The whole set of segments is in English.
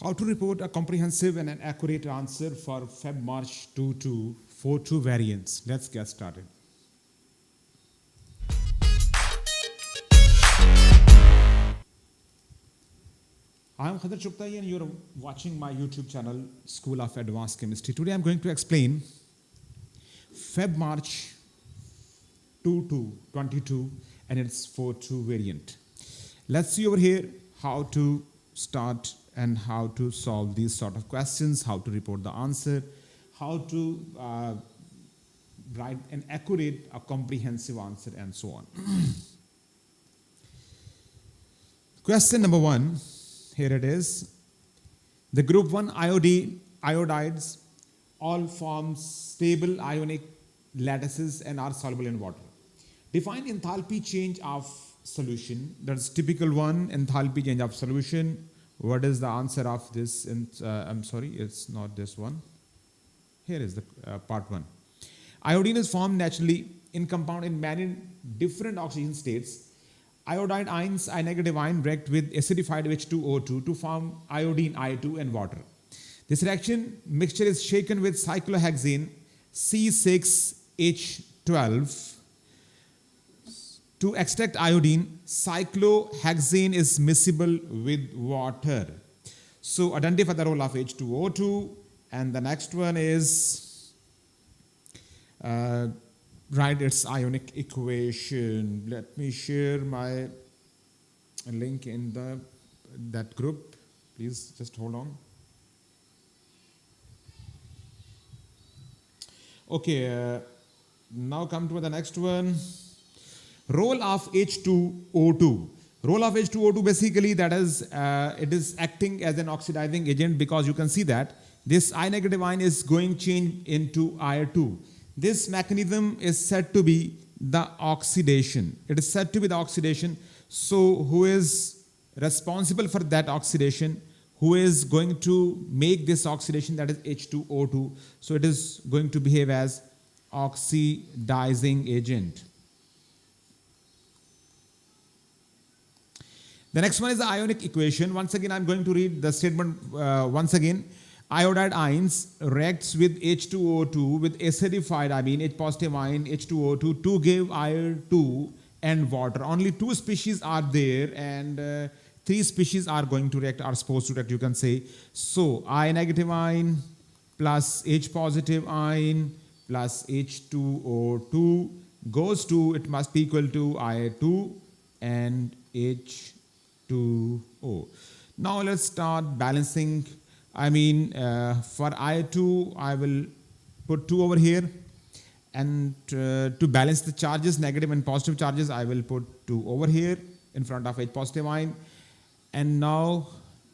How to report a comprehensive and an accurate answer for Feb-March 2242 variants. Let's get started. I am Khadr Chuptai and you're watching my YouTube channel, School of Advanced Chemistry. Today I'm going to explain Feb-March 2222 and its 42 variant. Let's see over here how to start and how to solve these sort of questions, how to report the answer, how to write an accurate, a comprehensive answer, and so on. Question number 1, here it is. The group 1 iodides all form stable ionic lattices and are soluble in water. Define enthalpy change of solution. That's typical one, enthalpy change of solution. What is the answer of this? I'm sorry, it's not this one. Here is the part 1. Iodine is formed naturally in compound in many different oxidation states. Iodide ions, I negative ion, react with acidified H2O2 to form iodine I2 and water. This reaction mixture is shaken with cyclohexane C6H12 to extract iodine. Cyclohexane is miscible with water. So identify the role of H2O2, and the next one is write its ionic equation. Let me share my link in that group. Please just hold on. Okay, now come to the next one. Role of H2O2. Role of H2O2 basically that is, it is acting as an oxidizing agent, because you can see that this I negative ion is going change into I2. This mechanism is said to be the oxidation. It is said to be the oxidation. So who is responsible for that oxidation? Who is going to make this oxidation? That is H2O2. So it is going to behave as oxidizing agent. The next one is the ionic equation. Once again, I'm going to read the statement once again. Iodide ions reacts with H2O2 with acidified, H positive ion H2O2 to give I2 and water. Only 2 species are there, and 3 species are going to react, are supposed to react, you can say. So I negative ion plus H positive ion plus H2O2 goes to, it must be equal to I2 and H2O. Now let's start balancing. For I2, I will put 2 over here, and to balance the charges, negative and positive charges, I will put 2 over here in front of H positive ion. And now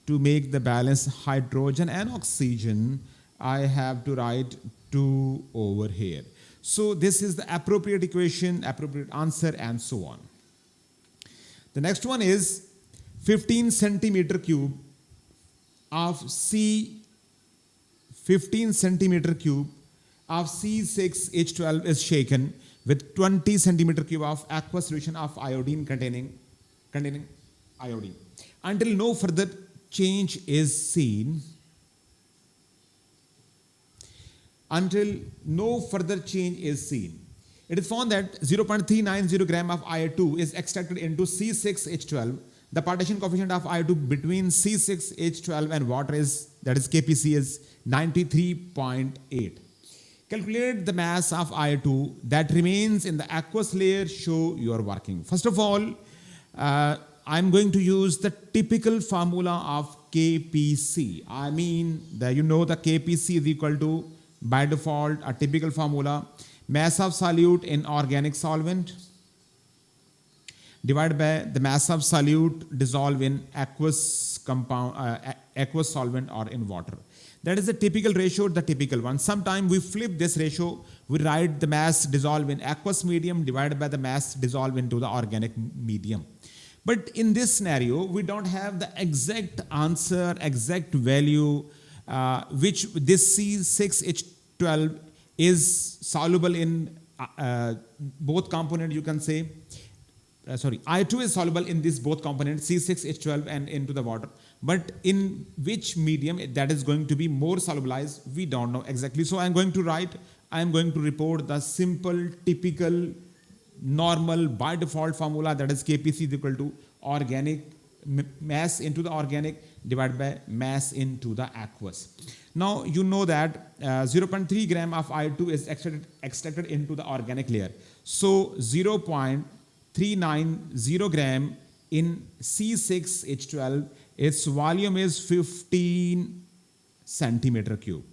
to make the balance hydrogen and oxygen, I have to write 2 over here. So this is the appropriate equation, appropriate answer, and so on. The next one is 15 centimeter cube of C15 centimeter cube of C6H12 is shaken with 20 centimeter cube of aqueous solution of iodine containing iodine until no further change is seen. Until no further change is seen. It is found that 0.390 gram of I2 is extracted into C6H12. The partition coefficient of I2 between C6H12 and water is, that is Kpc, is 93.8. Calculate the mass of I2 that remains in the aqueous layer. Show your working. First of all, I'm going to use the typical formula of Kpc. The Kpc is equal to, by default, a typical formula, mass of solute in organic solvent divided by the mass of solute dissolved in aqueous solvent or in water. That is the typical ratio, the typical one. Sometimes we flip this ratio. We write the mass dissolved in aqueous medium divided by the mass dissolved into the organic medium. But in this scenario, we don't have the exact answer, exact value, which this C6H12 is soluble in both components, you can say. I2 is soluble in these both components, C6H12 and into the water. But in which medium that is going to be more solubilized, we don't know exactly. So I'm going to report the simple, typical, normal, by default formula, that is Kpc is equal to organic mass into the organic divided by mass into the aqueous. Now you know that 0.3 gram of I2 is extracted into the organic layer. So 0.390 gram in C6H12, its volume is 15 centimeter cube,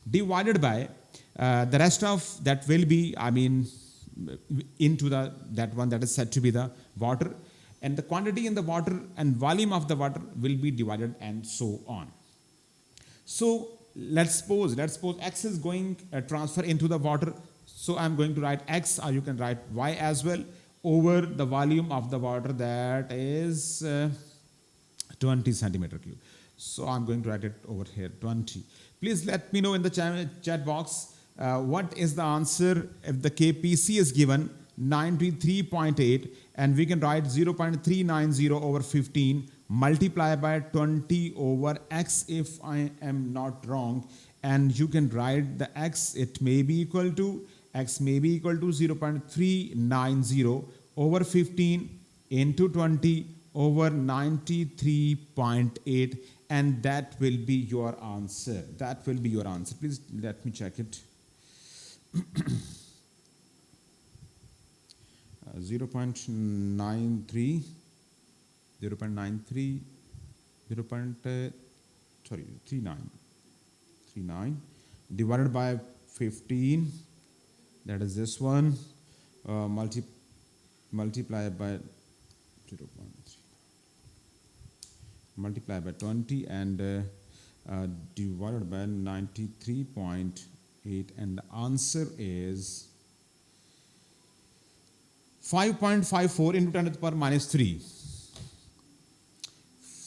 divided by the rest of that will be, into that one that is said to be the water, and the quantity in the water and volume of the water will be divided, and so on. So let's suppose X is going transfer into the water. So I'm going to write X, or you can write Y as well, over the volume of the water, that is 20 centimeter cube. So I'm going to write it over here, 20. Please let me know in the chat box what is the answer if the Kpc is given 93.8, and we can write 0.390 over 15 multiply by 20 over X if I am not wrong, and you can write the X, it may be equal to 0.390 over 15 into 20 over 93.8, and that will be your answer. Please let me check it. 0.93 39 divided by 15, that is this one, multiply by 0.3, multiply by 20, and divided by 93.8, and the answer is 5.54 into 10 to the power minus 3.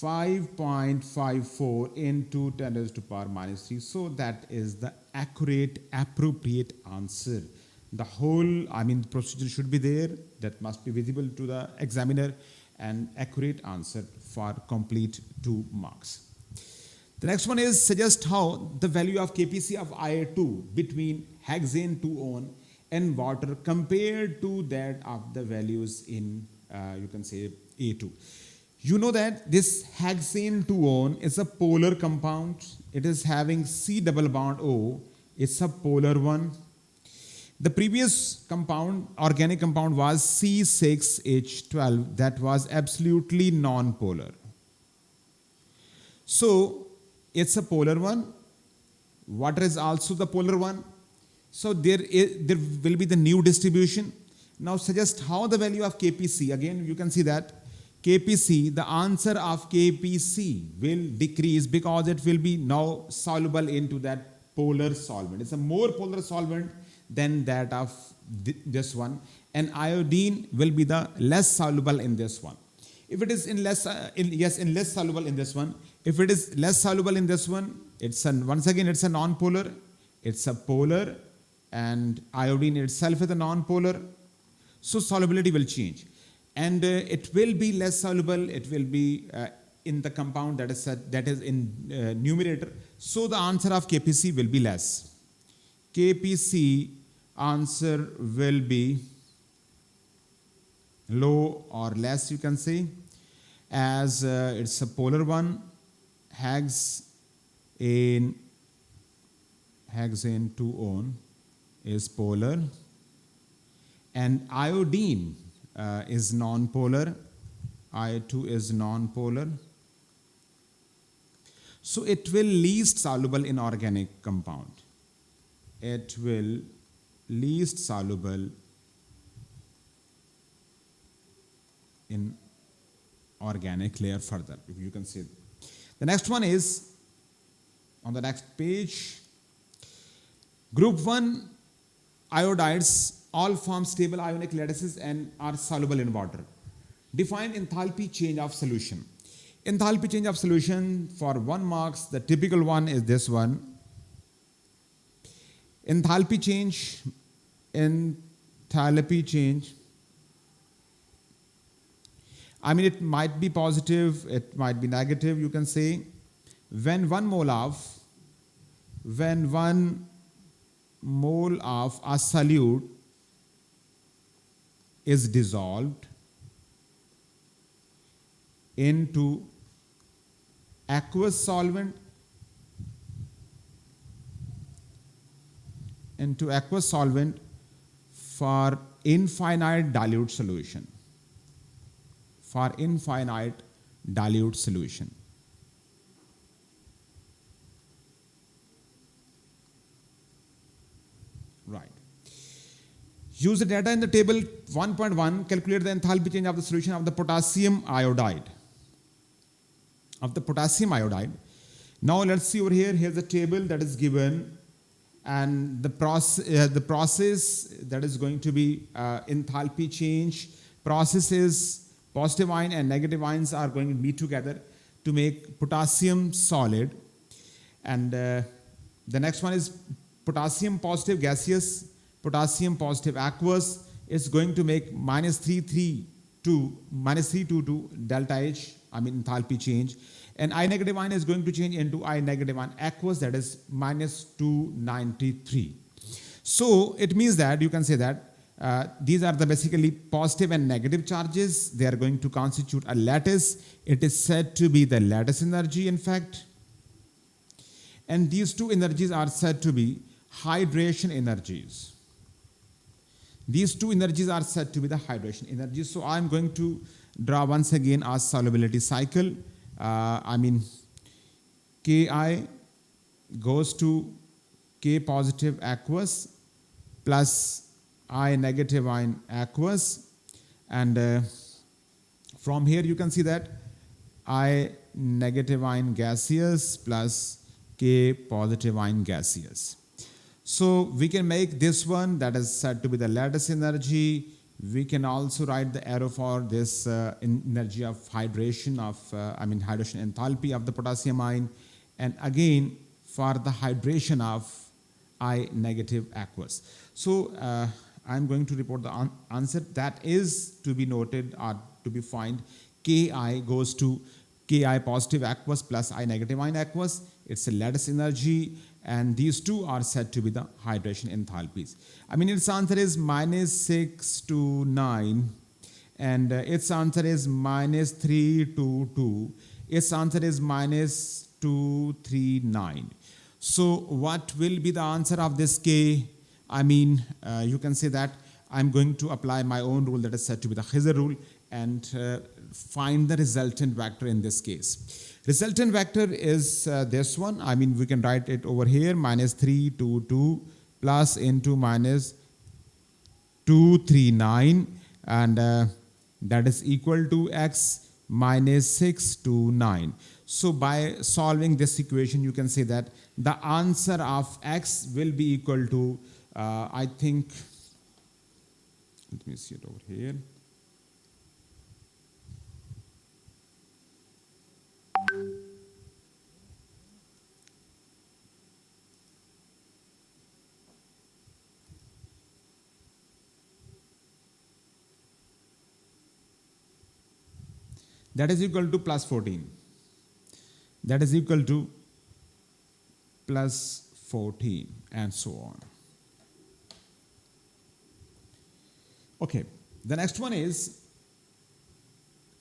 5.54 into 10 to the power minus 3. So that is the accurate, appropriate answer. The whole, procedure should be there. That must be visible to the examiner, and accurate answer for complete 2 marks. The next one is suggest how the value of Kpc of I2 between hexane 2-on and water compared to that of the values in, you can say, A2. You know that this hexane 2-on is a polar compound. It is having C double bond O. It's a polar one. The previous compound, organic compound, was C6H12. That was absolutely non-polar. So it's a polar one. Water is also the polar one. So there will be the new distribution. Now suggest how the value of Kpc, again you can see that Kpc, the answer of Kpc will decrease because it will be now soluble into that polar solvent. It's a more polar solvent than that of this one, and iodine will be the less soluble in this one. If it is less soluble in this one. If it is less soluble in this one, once again it's a non-polar, it's a polar, and iodine itself is a non-polar, so solubility will change, and it will be less soluble. It will be in the compound that is in numerator, so the answer of Kpc will be less. Kpc answer will be low or less, you can say, as it's a polar one. Hexane 2-on is polar, and iodine is non-polar. I2 is non-polar, so it will least soluble in organic compound. It will least soluble in organic layer further, if you can see. The next one is on the next page. Group 1 iodides all form stable ionic lattices and are soluble in water. Define enthalpy change of solution. Enthalpy change of solution for 1 marks, the typical one is this one. Enthalpy change I mean, it might be positive, it might be negative, you can say. When one mole of a solute is dissolved into aqueous solvent, for infinite dilute solution. Right. Use the data in the table 1.1. Calculate the enthalpy change of the solution of the potassium iodide. Now let's see over here. Here's the table that is given, and the process that is going to be enthalpy change. Process is positive ion and negative ions are going to meet together to make potassium solid. And the next one is potassium positive gaseous, potassium positive aqueous. Is going to make -322 delta H, I mean enthalpy change. And I negative ion is going to change into I negative ion aqueous, that is -293. So it means that you can say that these are the basically positive and negative charges. They are going to constitute a lattice. It is said to be the lattice energy, in fact. And these two energies are said to be hydration energies. So I'm going to draw once again a solubility cycle. Ki goes to K positive aqueous plus I negative ion aqueous, and from here you can see that I negative ion gaseous plus K positive ion gaseous. So we can make this one that is said to be the lattice energy. We can also write the arrow for this energy of hydration hydration enthalpy of the potassium ion, and again for the hydration of I negative aqueous. So I'm going to report the answer that is to be noted or to be found. Ki goes to Ki positive aqueous plus I negative ion aqueous. It's a lattice energy, and these two are said to be the hydration enthalpies. Its answer is -629, and its answer is -322. Its answer is -239. So what will be the answer of this K? You can say that I'm going to apply my own rule that is said to be the Hizar rule and find the resultant vector in this case. Resultant vector is this one. We can write it over here, -322 plus into -239, and that is equal to x -629. So by solving this equation, you can say that the answer of x will be equal to, let me see it over here. That is equal to +14. That is equal to +14, and so on. Okay, the next one is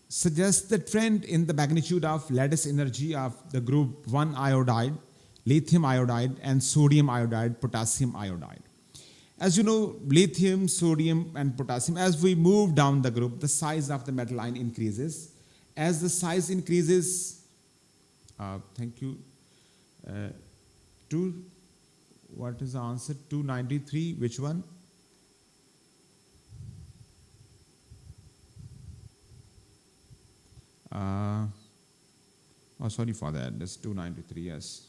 suggest the trend in the magnitude of lattice energy of the group 1 iodide, lithium iodide, and sodium iodide, potassium iodide. As you know, lithium, sodium, and potassium, as we move down the group, the size of the metal ion increases. As the size increases, what is the answer? 293, which one? Sorry for that, that's 293, yes.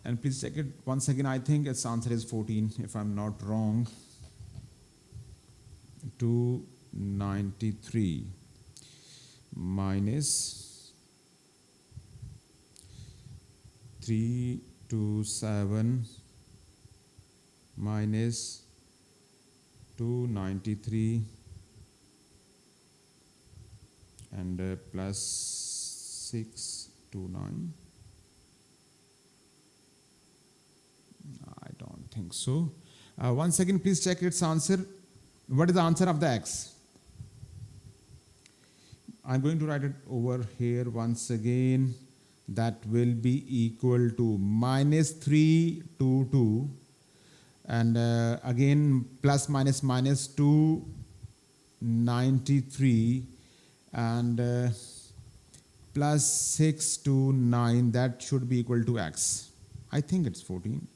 And please check it once again. I think its answer is 14, if I'm not wrong. 293 minus 327 minus 293 and plus 629. I don't think so. Once again, please check its answer. What is the answer of the X? I'm going to write it over here once again. That will be equal to minus 322, and again plus minus minus 293, and plus 629. That should be equal to X. I think it's 14.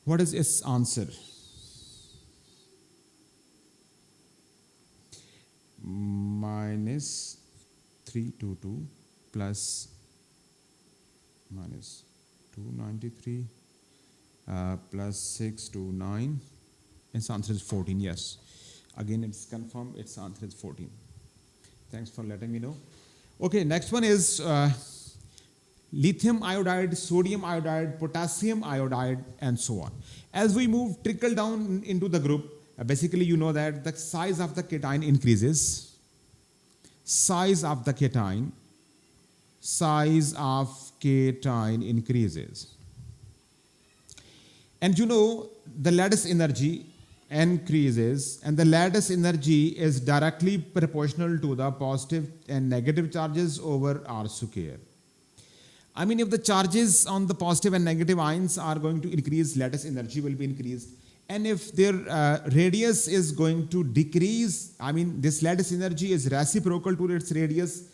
What is its answer? Minus 322 plus minus 293 plus 629. Its answer is 14. Yes. Again, it's confirmed. Its answer is 14. Thanks for letting me know. Okay, next one is lithium iodide, sodium iodide, potassium iodide, and so on. As we trickle down into the group, basically you know that the size of the cation increases. Size of cation increases. And you know the lattice energy increases, and the lattice energy is directly proportional to the positive and negative charges over R square. I mean, if the charges on the positive and negative ions are going to increase, lattice energy will be increased. And if their radius is going to decrease, I mean, this lattice energy is reciprocal to its radius,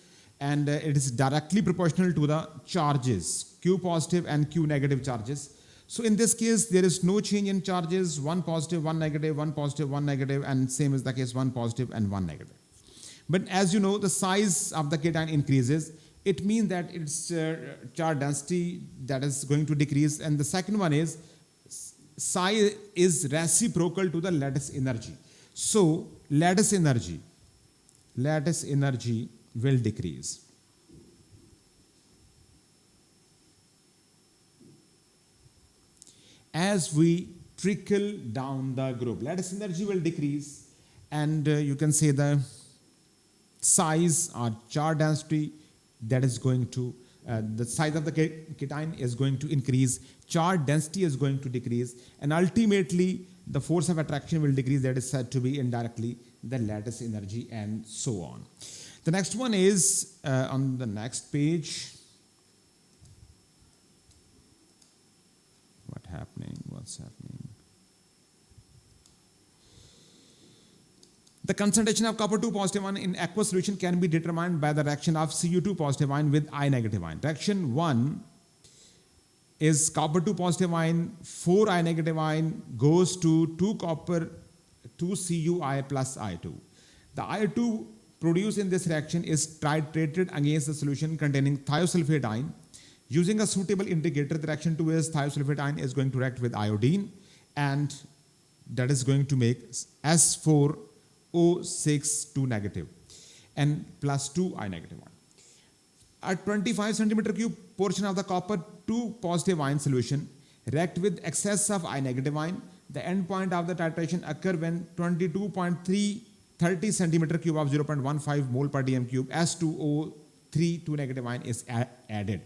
and it is directly proportional to the charges, Q positive and Q negative charges. So in this case, there is no change in charges, one positive, one negative, one positive, one negative, and same is the case, one positive and one negative. But as you know, the size of the cation increases. It means that its charge density that is going to decrease. And the second one is psi is reciprocal to the lattice energy. So lattice energy will decrease. As we trickle down the group, lattice energy will decrease, and you can say the size or charge density that is going to, the size of the cation is going to increase, charge density is going to decrease, and ultimately the force of attraction will decrease. That is said to be indirectly the lattice energy, and so on. The next one is on the next page. What's happening? The concentration of copper 2 positive ion in aqueous solution can be determined by the reaction of Cu2 positive ion with I negative ion. Reaction 1 is copper 2 positive ion, 4 I negative ion goes to 2 copper, 2 Cui plus I2. The I2 produced in this reaction is titrated against the solution containing thiosulfate ion. Using a suitable indicator, the reaction 2 is thiosulfate ion is going to react with iodine, and that is going to make S4O6 2 negative and plus 2 I negative ion. At 25 centimeter cube portion of the copper 2 positive ion solution react with excess of I negative ion. The end point of the titration occur when 22.330 centimeter cube of 0.15 mole per dm cube S2O3 2 negative ion is added.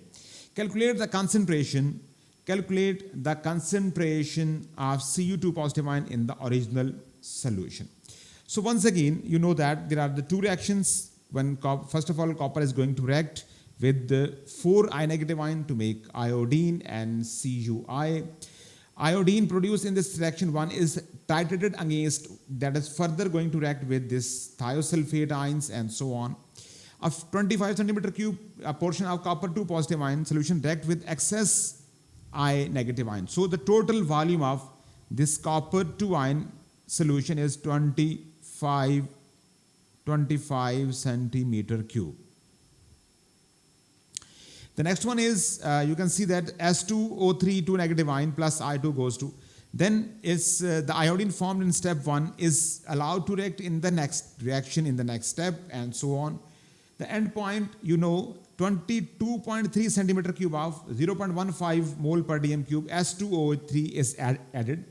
Calculate the concentration of Cu2 positive ion in the original solution. So once again, you know that there are the two reactions. When first of all, copper is going to react with the 4 I negative ion to make iodine and Cui. Iodine produced in this reaction 1 is titrated against, that is further going to react with this thiosulfate ions and so on. A 25 centimeter cube a portion of copper 2 positive ion solution react with excess I negative ion. So the total volume of this copper 2 ion solution is 25 centimeter cube. The next one is, you can see that S2O3 2 negative ion plus I2 goes to, then is the iodine formed in step 1 is allowed to react in the next reaction in the next step, and so on. The end point, you know, 22.3 centimeter cube of 0.15 mole per dm cube S2O3 is added.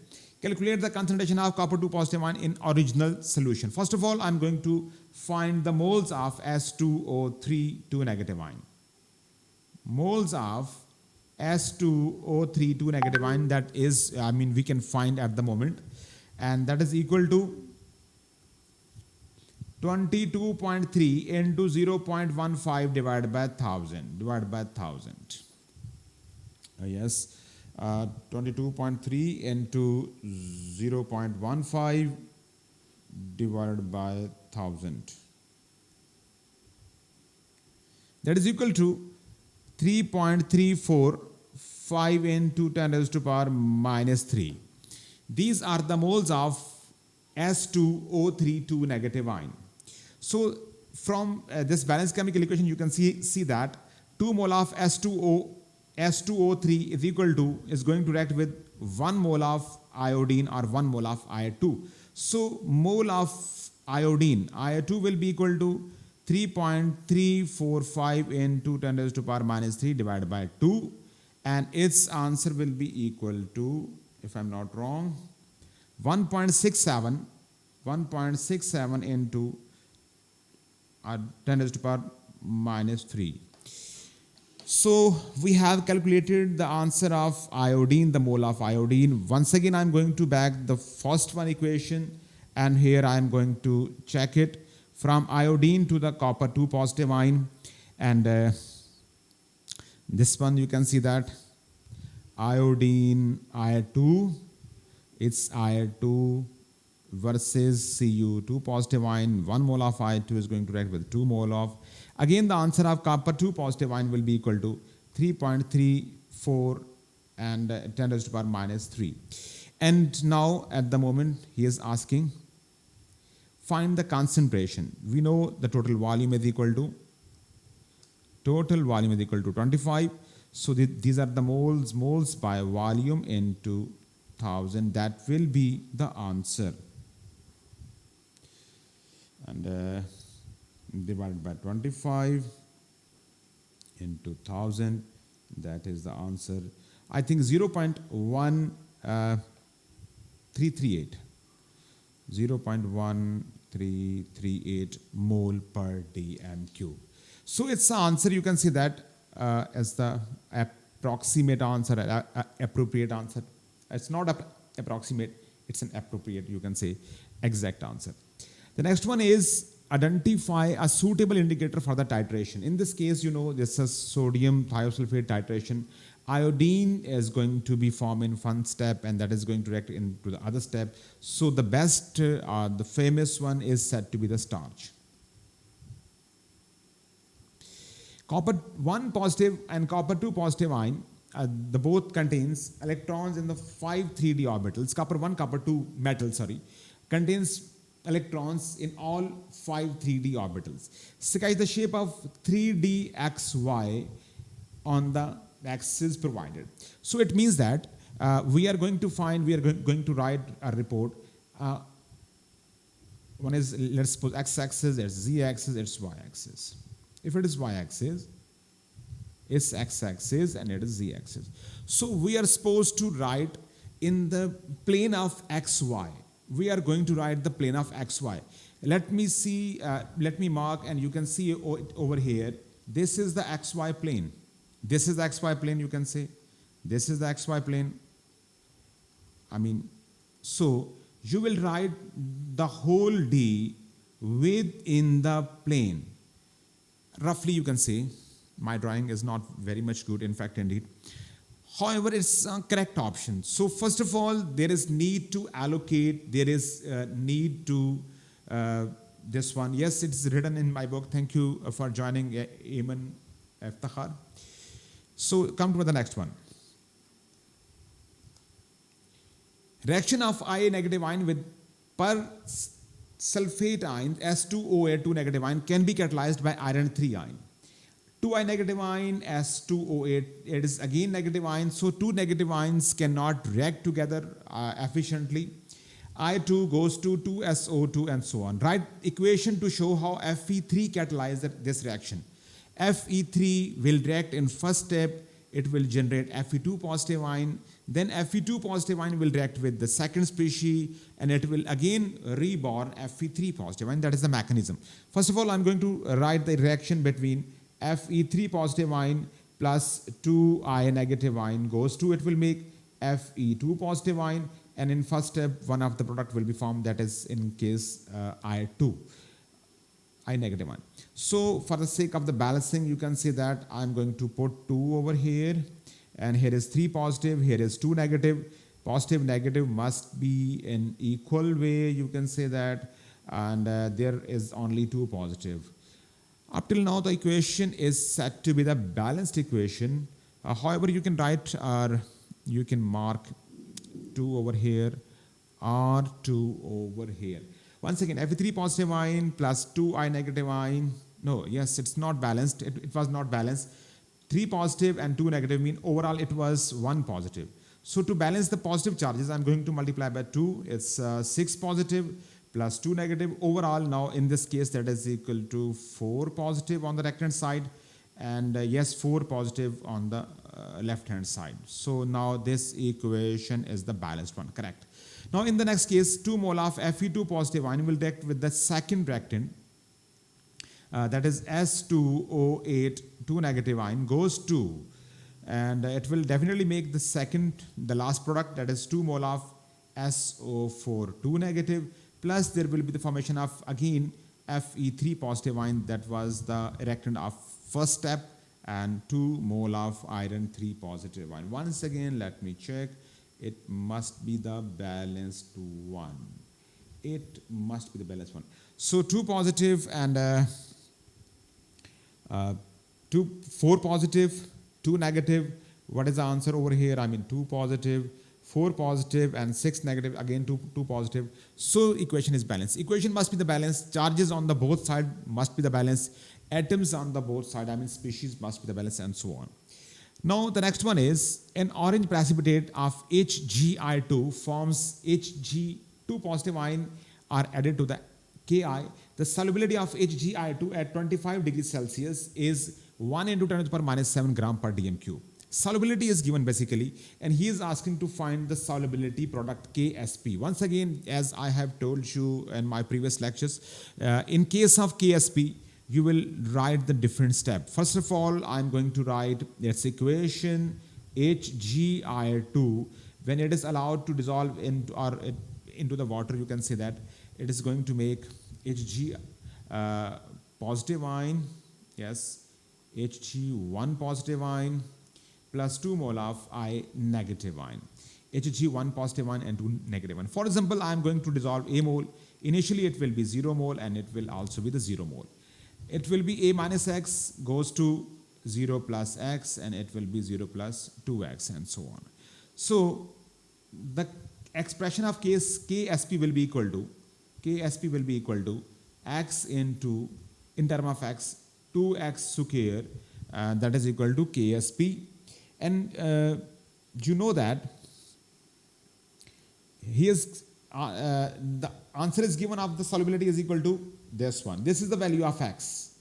Calculate the concentration of copper 2 positive ion in original solution. First of all, I'm going to find the moles of S2O3 2 negative ion. Moles of S2O3 2 negative ion, that is, we can find at the moment, and that is equal to 22.3 into 0.15 divided by 1000. Yes, 22.3 into 0.15 divided by 1000. That is equal to 3.345 into 10 raised to power minus 3. These are the moles of S2O3 2 negative ion. So from this balanced chemical equation, you can see that 2 mole of S2O3 is going to react with 1 mole of iodine or 1 mole of I2. So mole of iodine, I2 will be equal to 3.345 into 10 raised to power minus 3 divided by 2, and its answer will be equal to, if I'm not wrong, 1.67 into 10 raised to power minus 3. So we have calculated the answer of iodine, the mole of iodine. Once again, I'm going to back the first one equation, and here I'm going to check it from iodine to the copper 2 positive ion. And this one you can see that iodine I2, it's I2 versus Cu2 positive ion. 1 mole of I2 is going to react with 2 mole of. Again, the answer of copper 2 positive ion will be equal to 3.34 and 10 raised to power minus 3. And now at the moment he is asking, find the concentration. We know the total volume is equal to 25. So these are the moles by volume into 1000. That will be the answer. And divided by 25 into 1000, that is the answer. I think 0.1338. 0.1338 mole per dm3. So its answer, you can see that as the approximate answer, appropriate answer. It's not approximate, it's an appropriate, you can say, exact answer. The next one is identify a suitable indicator for the titration. In this case, this is sodium thiosulfate titration. Iodine is going to be formed in one step, and that is going to react into the other step. So the best, the famous one is said to be the starch. Copper 1 positive and copper 2 positive ion, the both contains electrons in the 5 3d orbitals. Copper 1, copper 2 metal, contains electrons in all 5 3d orbitals. Sketch the shape of 3d xy on the axis provided. So it means that we are going to write a report. One is, let's suppose, x-axis, it's z-axis, it's y-axis. If it is y-axis, it's x-axis, and it is z-axis. So we are supposed to write in the plane of xy. We are going to write the plane of xy. Let me mark, and you can see over here, this is the xy plane. This is the xy plane, you can say. This is the xy plane. So you will write the whole D within the plane. Roughly, you can say. My drawing is not very much good, in fact, indeed. However, it's a correct option. So first of all, there is need to allocate, there is need to this one. Yes, it's written in my book. Thank you for joining, Ayman Iftakhar. So come to the next one. Reaction of I negative ion with per sulfate ion S2O8 2 negative ion can be catalyzed by iron 3 ion. 2I negative ion S2O8, it is again negative ion, so 2 negative ions cannot react together efficiently. I2 goes to 2SO2 and so on. Write equation to show how Fe3 catalyzes this reaction. Fe3 will react in first step, it will generate Fe2 positive ion. Then Fe2 positive ion will react with the second species and it will again reborn Fe3 positive ion. That is the mechanism. First of all, I'm going to write the reaction between Fe3 positive ion plus 2I negative ion goes to, it will make Fe2 positive ion, and in first step one of the product will be formed, that is in case I negative ion. So for the sake of the balancing, you can say that I'm going to put 2 over here, and here is 3 positive, here is 2 negative. Positive negative must be in equal way, you can say that, and there is only 2 positive. Up till now the equation is said to be the balanced equation. However, you can write or you can mark 2 over here or 2 over here. Once again, Fe3 positive ion plus 2I negative ion. No, yes, it's not balanced. It was not balanced. 3 positive and 2 negative mean overall it was 1 positive. So to balance the positive charges, I'm going to multiply by 2. It's 6 positive plus 2 negative. Overall, now in this case, that is equal to 4 positive on the right hand side, and yes, 4 positive on the left hand side. So now this equation is the balanced one, correct. Now in the next case, 2 mole of Fe2 positive ion will react with the second reactant, that is S2O8 2 negative ion goes to, and it will definitely make the last product, that is 2 mole of SO4 2 negative, plus there will be the formation of again Fe3 positive ion, that was the reactant of first step, and 2 mole of iron 3 positive ion. Once again, let me check. It must be the balanced one. It must be the balanced one. So 2 positive and 4 positive, 2 negative. What is the answer over here? I mean 2 positive, 4 positive and 6 negative, again 2 positive. So equation is balanced. Equation must be the balance. Charges on the both side must be the balance. Atoms on the both side, I mean species, must be the balance, and so on. Now the next one is an orange precipitate of HgI2 forms Hg2 positive ion are added to the Ki. The solubility of HgI2 at 25 degrees Celsius is 1 into 10 to the power minus 7 gram per dm cube. Solubility is given basically, and he is asking to find the solubility product KSP. Once again, as I have told you in my previous lectures, in case of KSP, you will write the different step. First of all, I'm going to write its equation HgI2. When it is allowed to dissolve into the water, you can say that it is going to make Hg positive ion, yes, Hg1 positive ion plus 2 mole of I negative ion. Hg1 positive ion and 2 negative ion. For example, I am going to dissolve a mole. Initially, it will be 0 mole and it will also be the 0 mole. It will be a minus x goes to 0 plus x, and it will be 0 plus 2x, and so on. So the expression of KSP will be equal to x into, in term of x, 2x square, that is equal to KSP. And you know that here's the answer is given of the solubility is equal to this one. This is the value of x.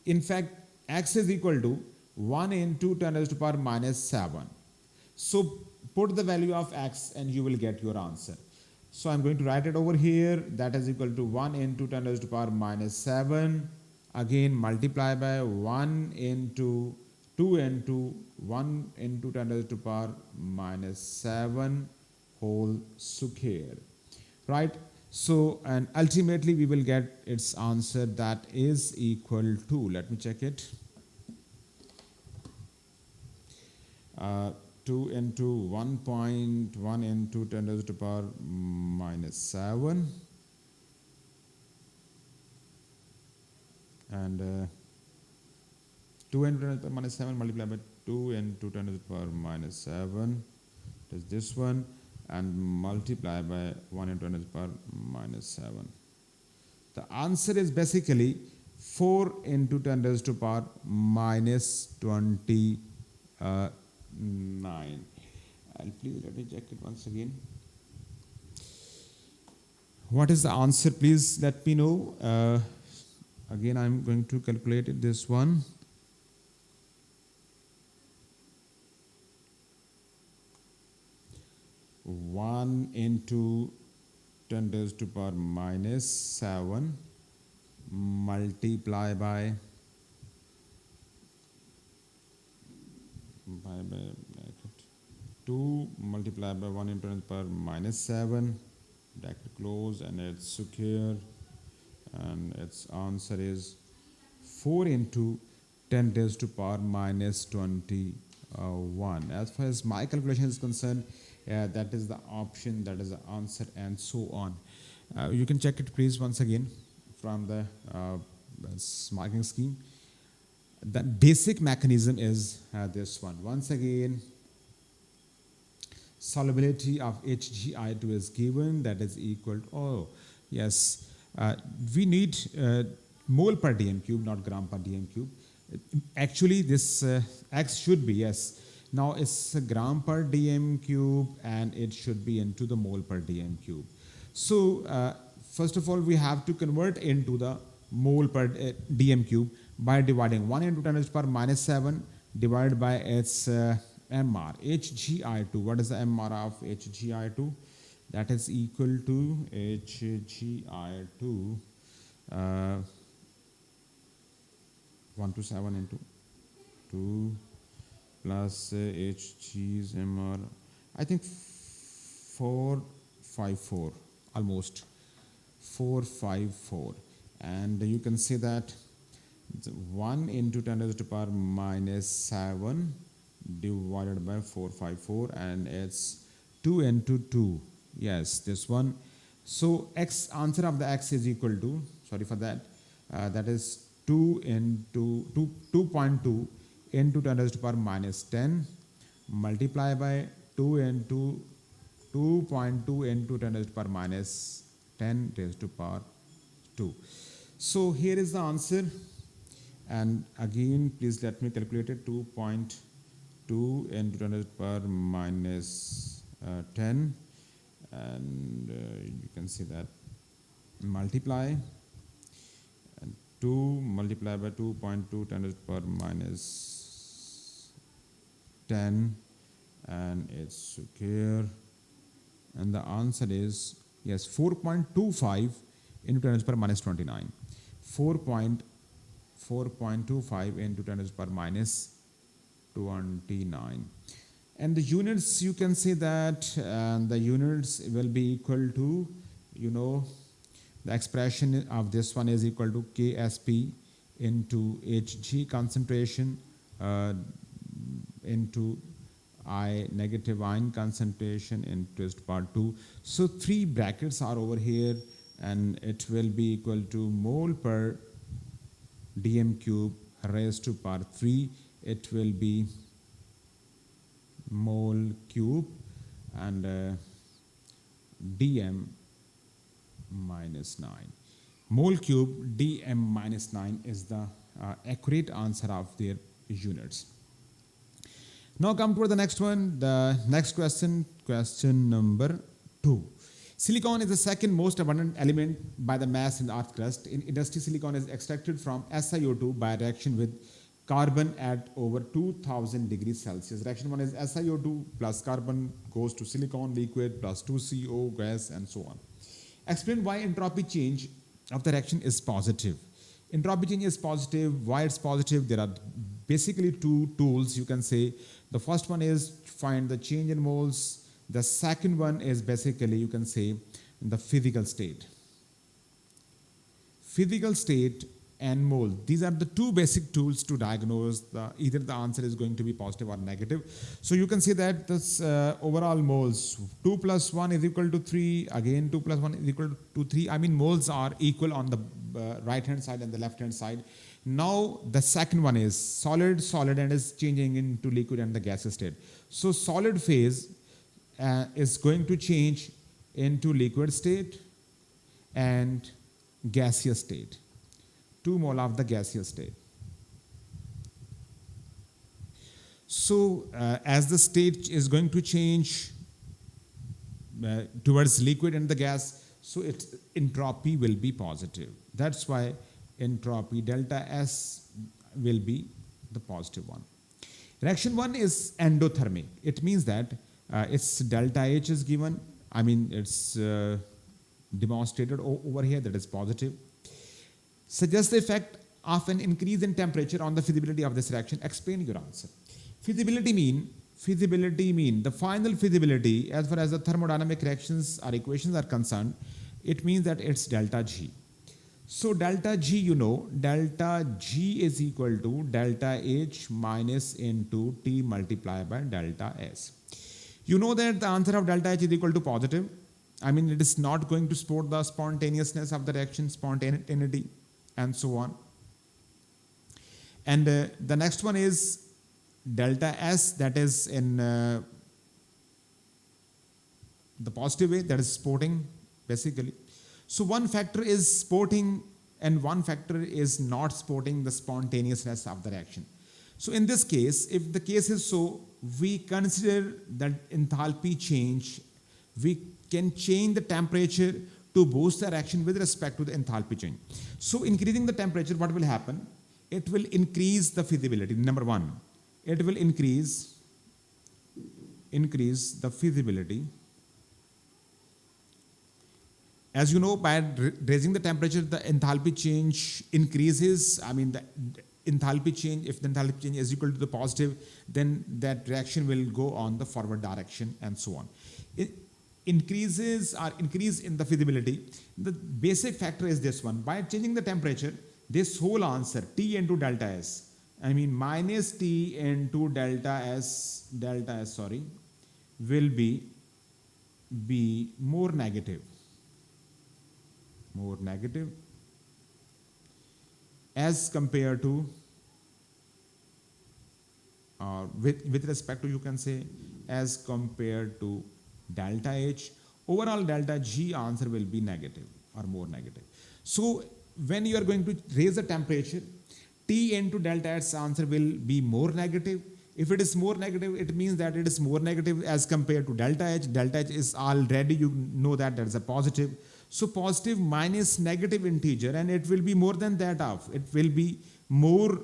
In fact, x is equal to 1 into 10 raised to the power minus 7. So put the value of x and you will get your answer. So I'm going to write it over here. That is equal to 1 into 10 raised to the power minus 7. Again multiply by 1 into 2 into 1 into 10 raised to the power minus 7 whole square. Right? So, and ultimately we will get its answer, that is equal to, let me check it, 2 into 1.1 into 10 raised to the power minus 7, and 2 into 10 raised to the power minus 7 multiplied by 2 into 10 raised to the power minus 7, it is this one, and multiply by 1 into 10 to the power minus 7. The answer is basically 4 into 10 raised to the power minus 29. Please let me check it once again. What is the answer? Please let me know. Again, I'm going to calculate it, this one. 1 into 10 raised to power minus 7 multiply by bracket 2 multiply by 1 into 10 to the power minus 7 bracket close and it's secure, and its answer is 4 into 10 raised to power minus 21. As far as my calculation is concerned, that is the option, that is the answer, and so on. You can check it please once again from the marking scheme. The basic mechanism is this one. Once again, solubility of HgI2 is given, that is equal to, oh yes, we need mole per dm cube, not gram per dm cube. Actually this x should be, yes, now it's a gram per dm cube and it should be into the mole per dm cube. So first of all we have to convert into the mole per dm cube by dividing 1 into 10 to the power minus 7 divided by its MR, HgI2. What is the MR of HgI2? That is equal to HgI2 127 into 2 plus Hg's MR, I think 454, almost 454, and you can say that 1 into 10 to the power minus 7 divided by 454, and it's 2 into 2, yes, this one. So x, answer of the x is equal to, sorry for that, that is 2 into 2.2 into 10 raised to power minus 10 multiply by 2 into 2.2 into 10 raised to power minus 10 raised to power 2. So here is the answer, and again please let me calculate it. 2.2 into 10 raised to power minus 10, and you can see that multiply, and 2 multiply by 2.2 10 raised to power minus 10, and it's secure, and the answer is yes, 4.25 into 10 raised to power minus 29. 4.25 into 10 raised to power minus 29, and the units, you can say that the units will be equal to, you know, the expression of this one is equal to KSP into Hg concentration into I negative ion concentration into raised to power 2. So 3 brackets are over here, and it will be equal to mole per dm cube raised to power 3. It will be mole cube and dm minus 9. Mole cube dm minus 9 is the accurate answer of their units. Now come to the next one, the next question, question number 2. Silicon is the second most abundant element by the mass in the earth crust. In industry, silicon is extracted from SiO2 by reaction with carbon at over 2000 degrees Celsius. Reaction 1 is SiO2 plus carbon goes to silicon liquid plus 2CO gas and so on. Explain why entropy change of the reaction is positive. Entropy change is positive. Why it's positive? There are basically 2 tools, you can say. The first one is find the change in moles. The second one is basically, you can say, the physical state. Physical state and mole. These are the 2 basic tools to diagnose either the answer is going to be positive or negative. So you can see that this overall moles, 2 plus 1 is equal to 3. Again, 2 plus 1 is equal to 3. I mean, moles are equal on the right hand side and the left hand side. Now the second one is solid, and is changing into liquid and the gaseous state. So solid phase is going to change into liquid state and gaseous state. 2 mole of the gaseous state. So as the state is going to change towards liquid and the gas, so its entropy will be positive. That's why entropy delta S will be the positive one. Reaction 1 is endothermic. It means that Its delta H is given. I mean, it's demonstrated over here that is positive. Suggest the effect of an increase in temperature on the feasibility of this reaction. Explain your answer. Feasibility mean the final feasibility as far as the thermodynamic reactions or equations are concerned, it means that it's delta G. So delta G, you know, delta G is equal to delta H minus into T multiplied by delta S. You know that the answer of delta H is equal to positive. I mean, it is not going to support the spontaneousness of the reaction, spontaneity, and so on. And the next one is delta S, that is in the positive way, that is supporting basically. So one factor is supporting and one factor is not supporting the spontaneousness of the reaction. So in this case, if the case is so, we consider that enthalpy change, we can change the temperature to boost the reaction with respect to the enthalpy change. So increasing the temperature, what will happen? It will increase the feasibility. Number one, it will increase the feasibility. As you know, by raising the temperature, the enthalpy change increases. I mean, the enthalpy change, if the enthalpy change is equal to the positive, then that reaction will go on the forward direction and so on. It increase in the feasibility. The basic factor is this one. By changing the temperature, this whole answer, T into delta S, I mean minus T into delta S, will be more negative as compared to with respect to, you can say, as compared to delta H. Overall delta G answer will be negative or more negative. So when you are going to raise the temperature, T into delta S answer will be more negative. If it is more negative, it means that it is more negative as compared to delta H. Delta H is already, you know, that is a positive. So positive minus negative integer, and it will be more than that of, it will be more,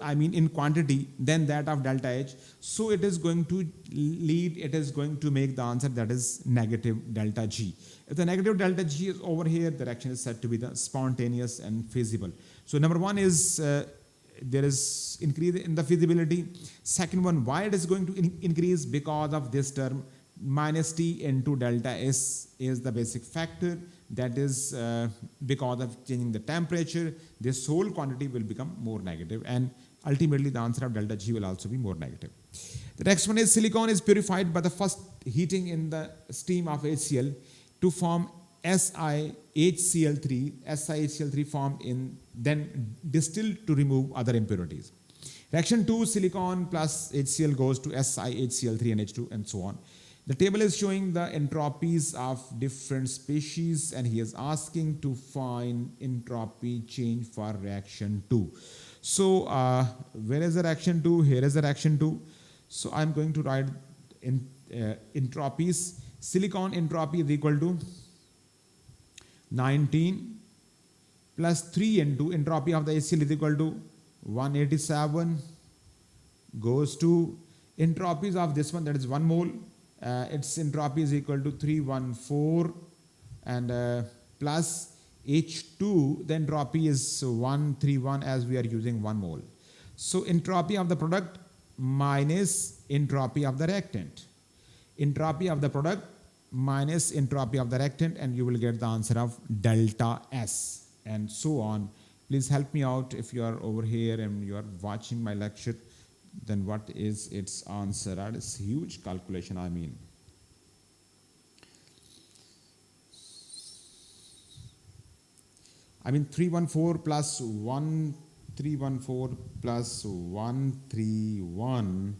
I mean, in quantity than that of delta H. So it is going to make the answer that is negative delta G. If the negative delta G is over here, the reaction is said to be the spontaneous and feasible. So number one is there is increase in the feasibility. Second one, why it is going to increase? Because of this term, minus T into delta S is the basic factor. That is because of changing the temperature, this whole quantity will become more negative, and ultimately the answer of delta G will also be more negative. The next one is silicon is purified by the first heating in the steam of HCl to form SiHCl3. SiHCl3 formed in, then distilled to remove other impurities. Reaction 2, silicon plus HCl goes to SiHCl3 and H2 and so on. The table is showing the entropies of different species, and he is asking to find entropy change for reaction 2. So where is the reaction 2? Here is the reaction 2. So I'm going to write in entropies. Silicon entropy is equal to 19 plus 3 into entropy of the HCl is equal to 187 goes to entropies of this one, that is 1 mole. Its entropy is equal to 314, and plus H2, the entropy is 131 as we are using 1 mole. So entropy of the product minus entropy of the reactant. Entropy of the product minus entropy of the reactant, and you will get the answer of delta S, and so on. Please help me out if you are over here and you are watching my lecture. Then what is its answer? That is huge calculation, I mean. I mean 314 plus 1314 plus 131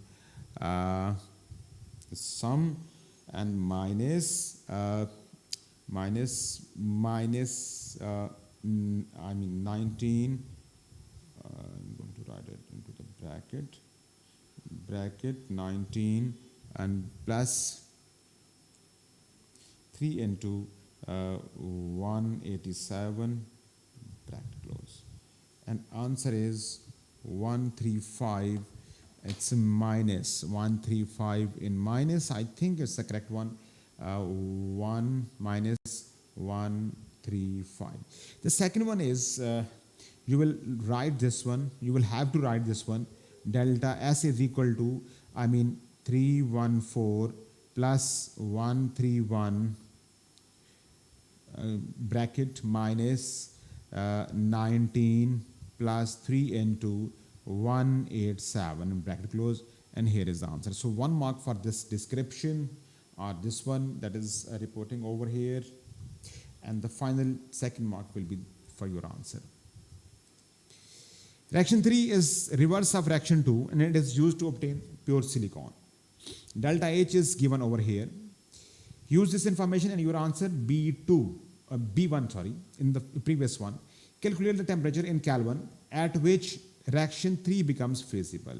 sum, and minus I mean 19. I'm going to write it into the bracket 19 and plus 3 into 187 bracket close, and answer is 135, It's minus 135 in minus, I think it's the correct one, 1 minus 135. The second one is, you will write this one, you will have to write this one, delta S is equal to, 314 plus 131 bracket minus 19 plus 3 into 187 bracket close, and here is the answer. So 1 mark for this description, or this one that is reporting over here, and the final second mark will be for your answer. Reaction 3 is reverse of reaction 2, and it is used to obtain pure silicon. Delta H is given over here. Use this information and your answer B1 in the previous one. Calculate the temperature in Kelvin at which reaction 3 becomes feasible.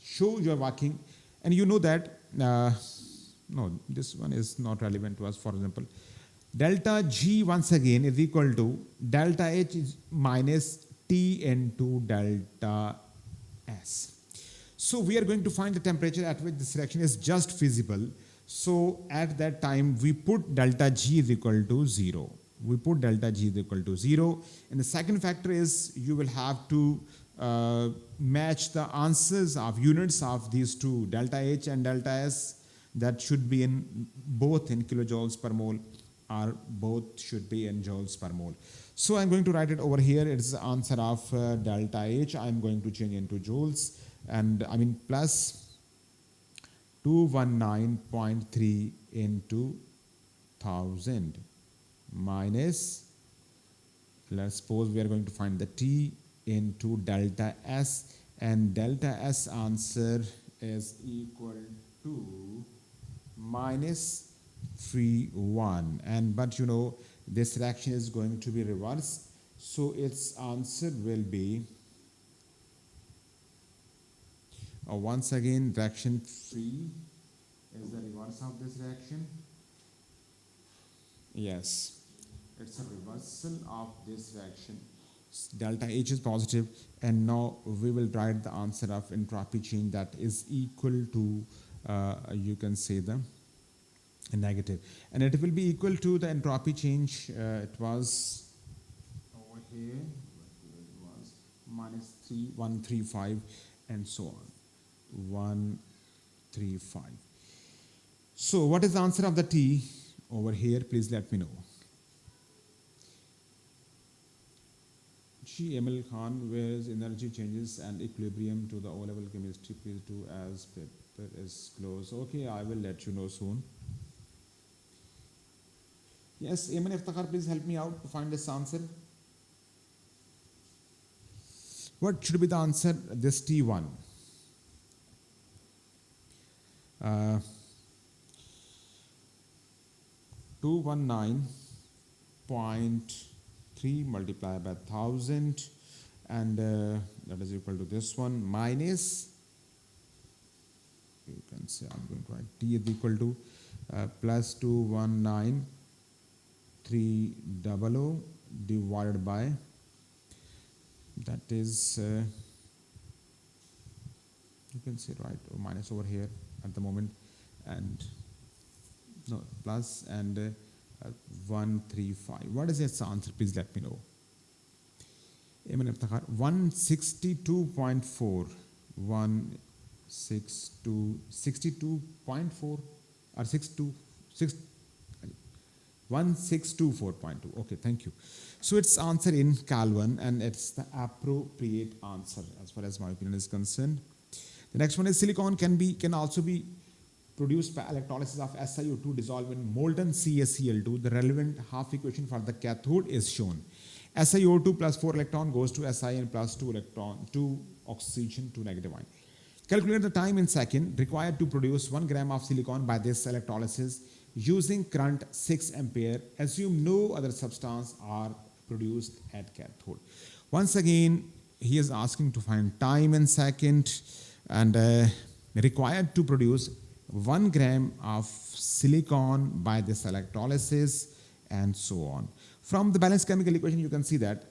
Show your working, and you know that, no, this one is not relevant to us. For example, delta G once again is equal to delta H is minus T into delta S. So we are going to find the temperature at which this reaction is just feasible. So at that time we put delta G is equal to 0. We put delta G is equal to 0. And the second factor is you will have to match the answers of units of these two, delta H and delta S, that should be in both in kilojoules per mole, or both should be in joules per mole. So I'm going to write it over here. It's the answer of delta H. I'm going to change into joules, and plus 219.3 into 1000 minus, let's suppose we are going to find the T into delta S, and delta S answer is equal to minus 31, and but you know this reaction is going to be reversed, so its answer will be, once again, reaction 3 is the reverse of this reaction. Yes, it's a reversal of this reaction. Delta H is positive, and now we will write the answer of entropy change that is equal to, you can say, the negative, and it will be equal to the entropy change. It was over here, it was minus 135, and so on, 135. So what is the answer of the T over here? Please let me know. G. Emil Khan, where's energy changes and equilibrium to the O-level chemistry, please do as paper is closed. Okay, I will let you know soon. Yes, Ayman Iftakhar, please help me out to find this answer. What should be the answer? This T1. 219.3 multiplied by 1000, and that is equal to this one, minus, you can say, I'm going to write T is equal to plus 219,300 divided by, that is, you can say, right, minus over here at the moment, and no, plus, and 135. What is its answer? Please let me know. 162.4, 62.4, or 1624.2. Okay, thank you. So it's answer in Kelvin, and it's the appropriate answer as far as my opinion is concerned. The next one is silicon can also be produced by electrolysis of SiO2 dissolved in molten CaCl2. The relevant half equation for the cathode is shown. SiO2 plus 4 electron goes to Si and plus 2 oxygen to -1. Calculate the time in second required to produce 1 gram of silicon by this electrolysis using current 6 ampere. Assume no other substance are produced at cathode. Once again, he is asking to find time in second, and required to produce 1 gram of silicon by this electrolysis, and so on. From the balanced chemical equation, you can see that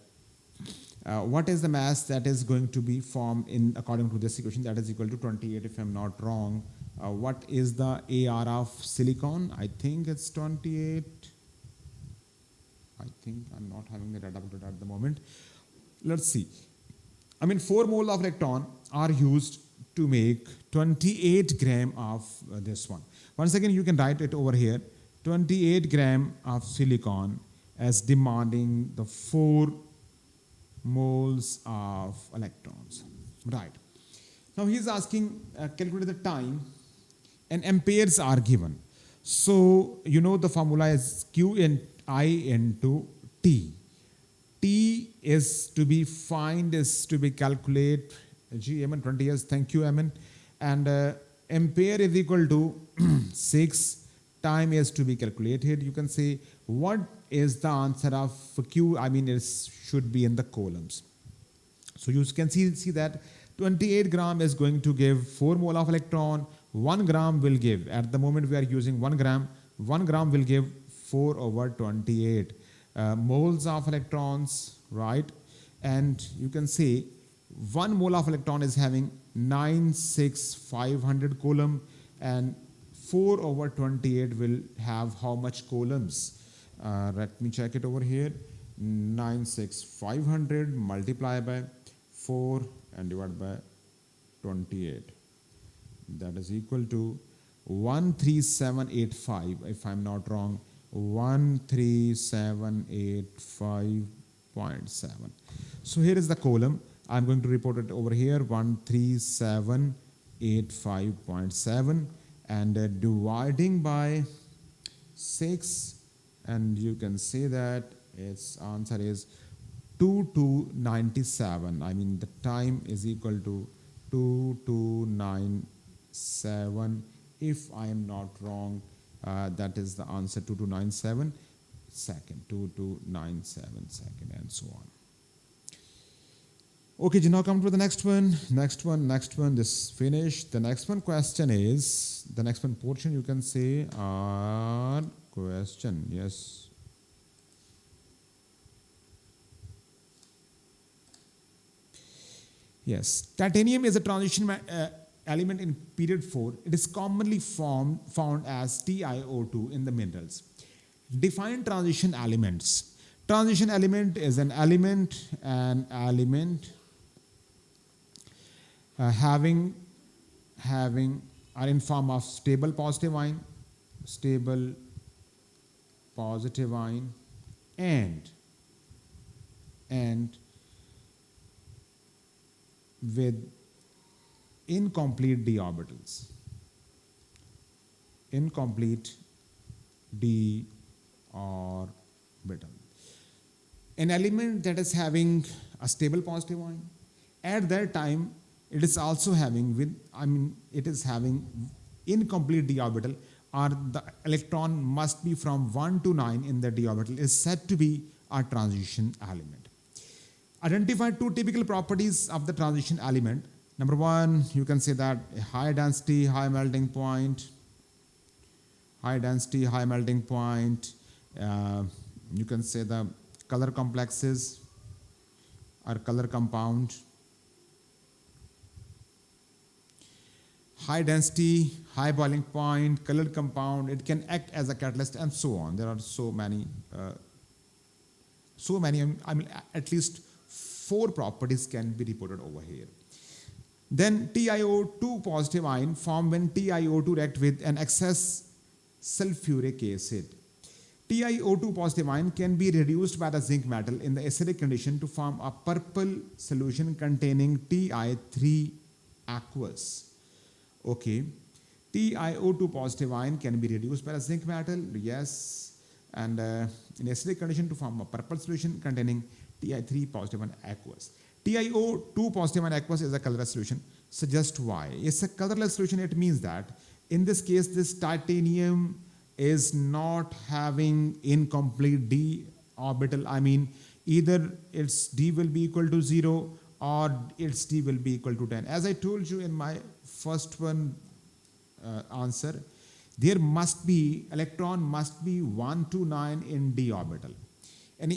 What is the mass that is going to be formed in according to this equation? That is equal to 28 if I'm not wrong. What is the AR of silicon? I think it's 28. I think I'm not having the data at the moment. Let's see. 4 mole of electron are used to make 28 gram of this one. Once again, you can write it over here. 28 gram of silicon as demanding the 4 moles of electrons. Right. Now he's asking, calculate the time, and amperes are given. So you know the formula is Q in I into T. T is to be calculate. Gee, Amen, 20 years. Thank you, Amen. And ampere is equal to 6. Time is to be calculated. You can say what is the answer of Q? It should be in the columns. So you can see that 28 gram is going to give 4 mole of electron. 1 gram will give, at the moment we are using 1 gram. 1 gram will give 4 over 28 moles of electrons, right? And you can say 1 mole of electron is having 96500 coulomb, and 4 over 28 will have how much coulombs? Let me check it over here. 96500 multiplied by 4 and divided by 28. That is equal to 13785, if I'm not wrong. 13785.7. So here is the column. I'm going to report it over here, 13785.7, and dividing by 6, and you can say that its answer is 2297. The time is equal to 2297, if I am not wrong. That is the answer, 2297 second, 2297 second, and so on. Okay, now come to the next one. Next one. This finished. The next one question is, the next one portion you can say question. Yes. Yes. Titanium is a transition element in period 4. It is commonly found as TiO2 in the minerals. Define transition elements. Transition element is an element having are in form of stable positive ion, and with incomplete d orbitals. An element that is having a stable positive ion, at that time it is also having incomplete d orbital, or the electron must be from 1 to 9 in the d orbital, is said to be a transition element. Identify 2 typical properties of the transition element. Number 1, you can say that a high density, high melting point. You can say the color complexes or color compound. High density, high boiling point, colored compound, it can act as a catalyst, and so on. There are so many, at least 4 properties can be reported over here. Then TiO2 positive ion form when TiO2 react with an excess sulfuric acid. TiO2 positive ion can be reduced by the zinc metal in the acidic condition to form a purple solution containing Ti3 aqueous. Okay, TiO2 positive ion can be reduced by the zinc metal, yes, and in acidic condition to form a purple solution containing Ti3 positive ion aqueous. TiO2 positive ion aqueous is a colorless solution. Suggest why. It's a colorless solution. It means that in this case, this titanium is not having incomplete d orbital. Either its d will be equal to 0 or its d will be equal to 10. As I told you in my first one answer, there must be, electron must be 1 to 9 in d orbital. And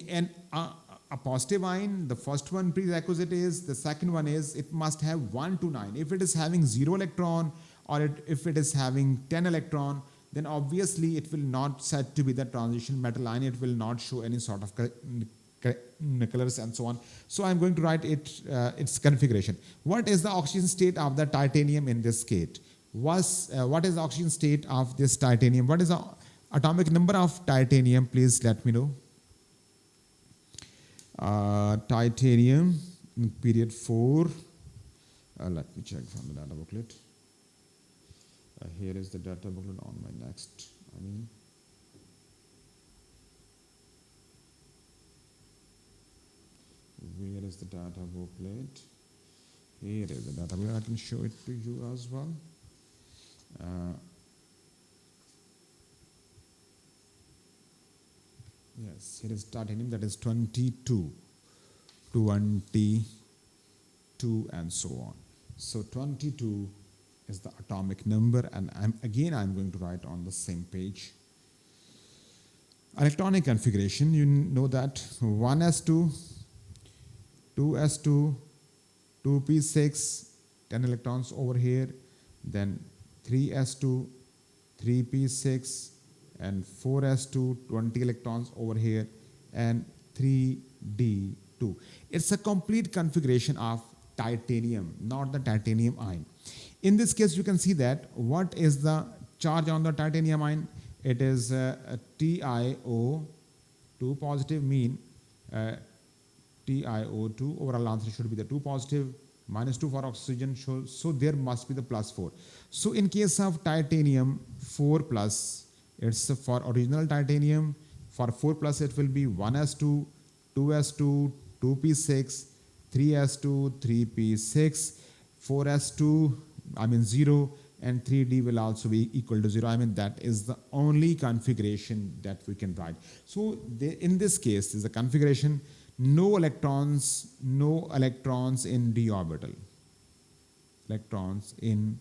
a positive ion, the first one prerequisite is, the second one is it must have 1 to 9. If it is having 0 electron or if it is having 10 electron, then obviously it will not said to be the transition metal ion. It will not show any sort of colors and so on. So I'm going to write its configuration. What is the oxygen state of the titanium in this case? What is the oxygen state of this titanium? What is the atomic number of titanium? Please let me know. Titanium period 4. Let me check from the data booklet. Here is the data booklet on my next. Where is the data booklet? Here is the data booklet. I can show it to you as well. Yes, here is titanium, that is 22, and so on. So 22 is the atomic number, and I'm going to write on the same page. Electronic configuration, you know that 1s2, 2s2, 2p6, 10 electrons over here, then 3s2, 3p6, and 4s2, 20 electrons over here, and 3d2. It's a complete configuration of titanium, not the titanium ion. In this case, you can see that what is the charge on the titanium ion? It is TiO2 positive, mean TiO2, overall answer should be the 2 positive, -2 for oxygen, so there must be the +4. So in case of titanium 4+, it's for original titanium. For 4+, it will be 1s2, 2s2, 2p6, 3s2, 3p6, 4s2, 0, and 3d will also be equal to 0. That is the only configuration that we can write. So in this case, is the configuration no electrons in d orbital. Electrons in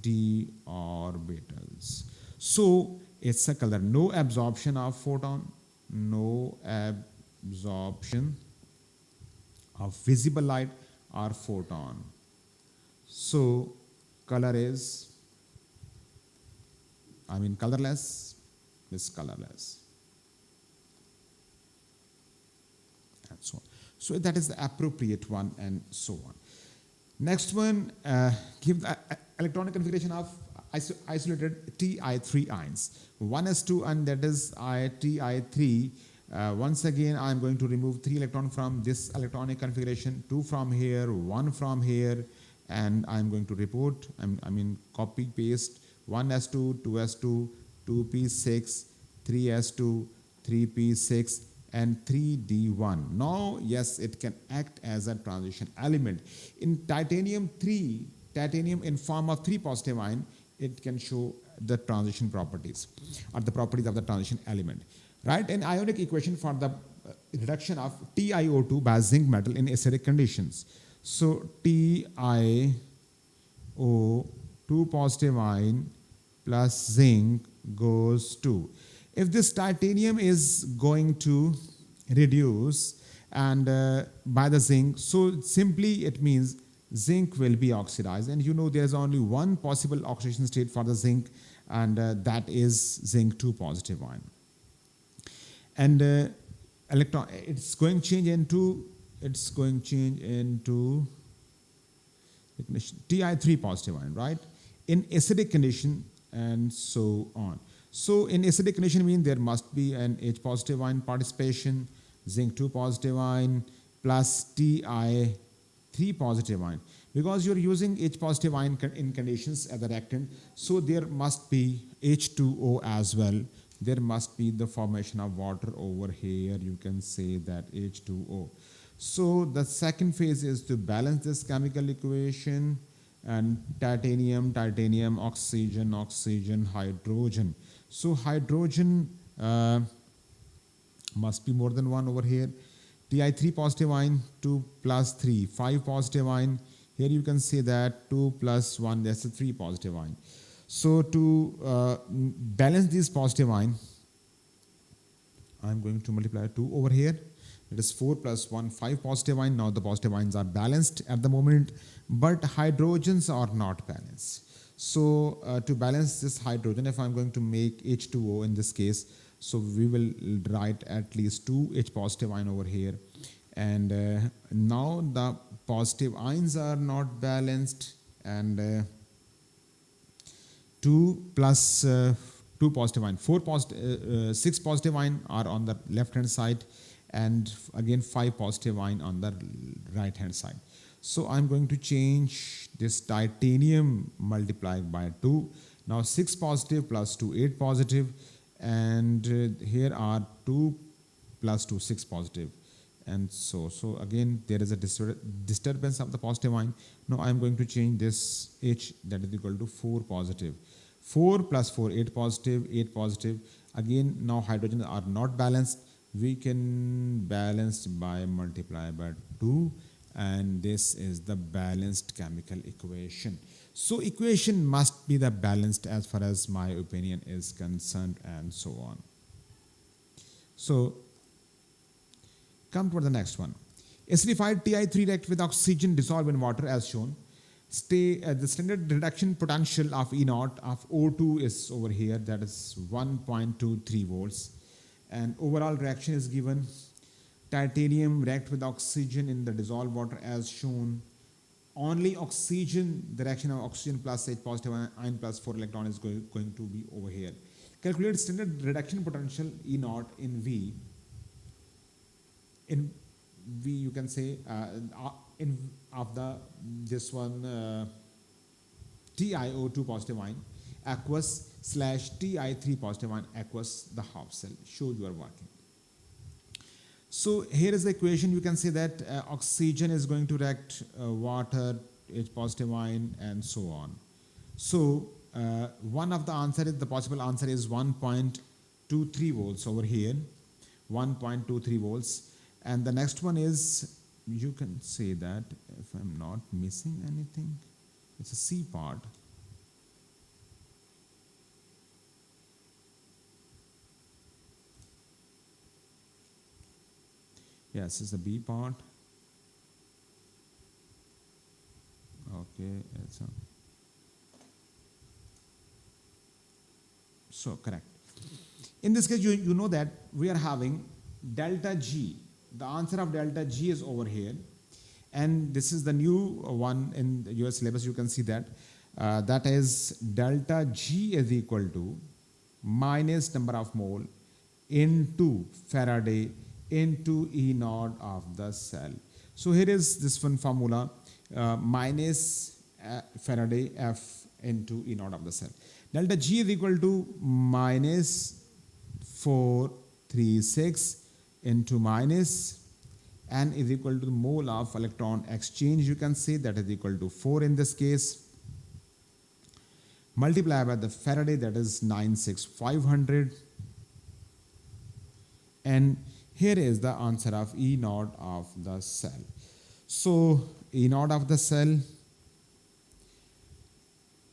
d orbitals. So it's a color, no absorption of photon, no absorption of visible light or photon. So color is, colorless, is colorless, and so on. So that is the appropriate one, and so on. Next one, give the electronic configuration of isolated Ti3 ions. 1s2, and that is Ti3. Once again, I'm going to remove 3 electrons from this electronic configuration, 2 from here, 1 from here, and I'm going to report, copy paste 1s2, 2s2, 2p6, 3s2, 3p6, and 3d1. Now, yes, it can act as a transition element. In titanium in form of 3 positive ion, it can show the transition properties or the properties of the transition element. Write an ionic equation for the reduction of TiO2 by zinc metal in acidic conditions. So TiO2 positive ion plus zinc goes to, if this titanium is going to reduce and by the zinc, so simply it means zinc will be oxidized, and there is only one possible oxidation state for the zinc, and that is zinc 2 positive ion. And electron, it's going to change into Ti3 positive ion, right? In acidic condition, and so on. So in acidic condition means there must be an H positive ion participation, zinc 2 positive ion plus Ti3 positive ion. Because you're using H positive ion in conditions as a reactant, so there must be H2O as well. There must be the formation of water over here. You can say that H2O. So the second phase is to balance this chemical equation, and titanium, oxygen, hydrogen. So hydrogen must be more than 1 over here. Ti3 positive ion, 2 plus 3, 5 positive ion. Here you can say that 2 plus 1, that's a 3 positive ion. So to balance this positive ion, I'm going to multiply 2 over here. It is 4 plus 1, 5 positive ion. Now the positive ions are balanced at the moment, but hydrogens are not balanced. So to balance this hydrogen, if I'm going to make H2O in this case, so we will write at least 2 H positive ion over here. And now the positive ions are not balanced, and 2 plus 2 positive ion, 6 positive ion are on the left hand side, and again 5 positive ion on the right hand side. So I'm going to change this titanium multiplied by 2. Now 6 positive plus 2, 8 positive, and here are 2 plus 2, 6 positive. And so again there is a disturbance of the positive ion. Now I am going to change this H, that is equal to 4 positive. 4 plus 4, 8 positive, 8 positive. Again now hydrogens are not balanced. We can balance by multiply by 2, and this is the balanced chemical equation. So equation must be the balanced as far as my opinion is concerned, and so on. So come to the next one. Acidified Ti3 react with oxygen dissolved in water as shown. The standard reduction potential of E naught of O2 is over here, that is 1.23 volts. And overall reaction is given. Titanium react with oxygen in the dissolved water as shown. Only oxygen, the reaction of oxygen plus H positive ion plus 4 electron is going to be over here. Calculate standard reduction potential E naught in V. In V, you can say in of the this one TiO2 positive ion aqueous slash Ti3 positive ion aqueous, the half cell. Show you are working. So here is the equation. You can say that oxygen is going to react water, H positive ion, and so on. So one of the answer is, the possible answer is 1.23 volts over here, 1.23 volts. And the next one is, you can say that, if I'm not missing anything, it's a C part. Yes, it's the B part. Okay, it's a, so correct. In this case, you know that we are having delta G. The answer of delta G is over here, and this is the new one in the US syllabus. You can see that that is delta G is equal to minus number of mole into Faraday into E naught of the cell. So here is this one formula, minus Faraday F into E naught of the cell. Delta G is equal to minus 436 into minus N is equal to the mole of electron exchange. You can say that is equal to 4 in this case. Multiply by the Faraday, that is 96500. And here is the answer of E naught of the cell. So E naught of the cell,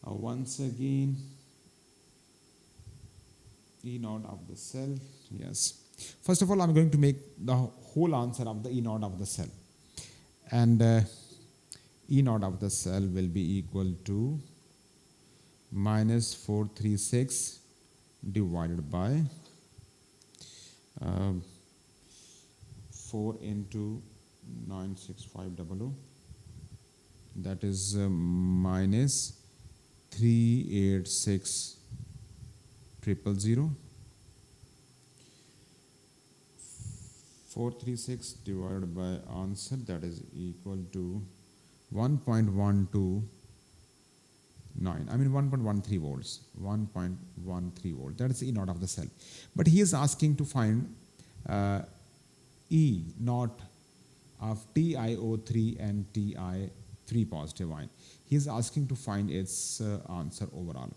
once again, E naught of the cell, yes. First of all, I'm going to make the whole answer of the E naught of the cell. And E naught of the cell will be equal to minus 436 divided by 4 into 96500, that is minus 386000. 436 divided by answer, that is equal to 1.129, I mean 1.13 volts, 1.13 volts. That is E naught of the cell. But he is asking to find E naught of TiO3 and Ti3 positive ion. He is asking to find its answer overall.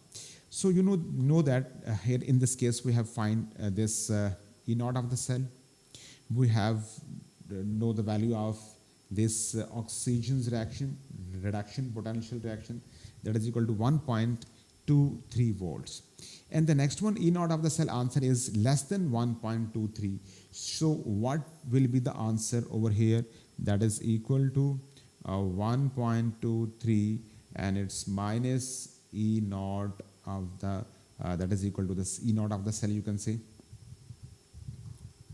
So you know that here in this case we have find this E naught of the cell. We have know the value of this oxygen's reduction potential reaction, that is equal to 1.23 volts. And the next one, E naught of the cell answer is less than 1.23. So what will be the answer over here? That is equal to 1.23, and it's minus E naught of the, that is equal to this E naught of the cell, you can say.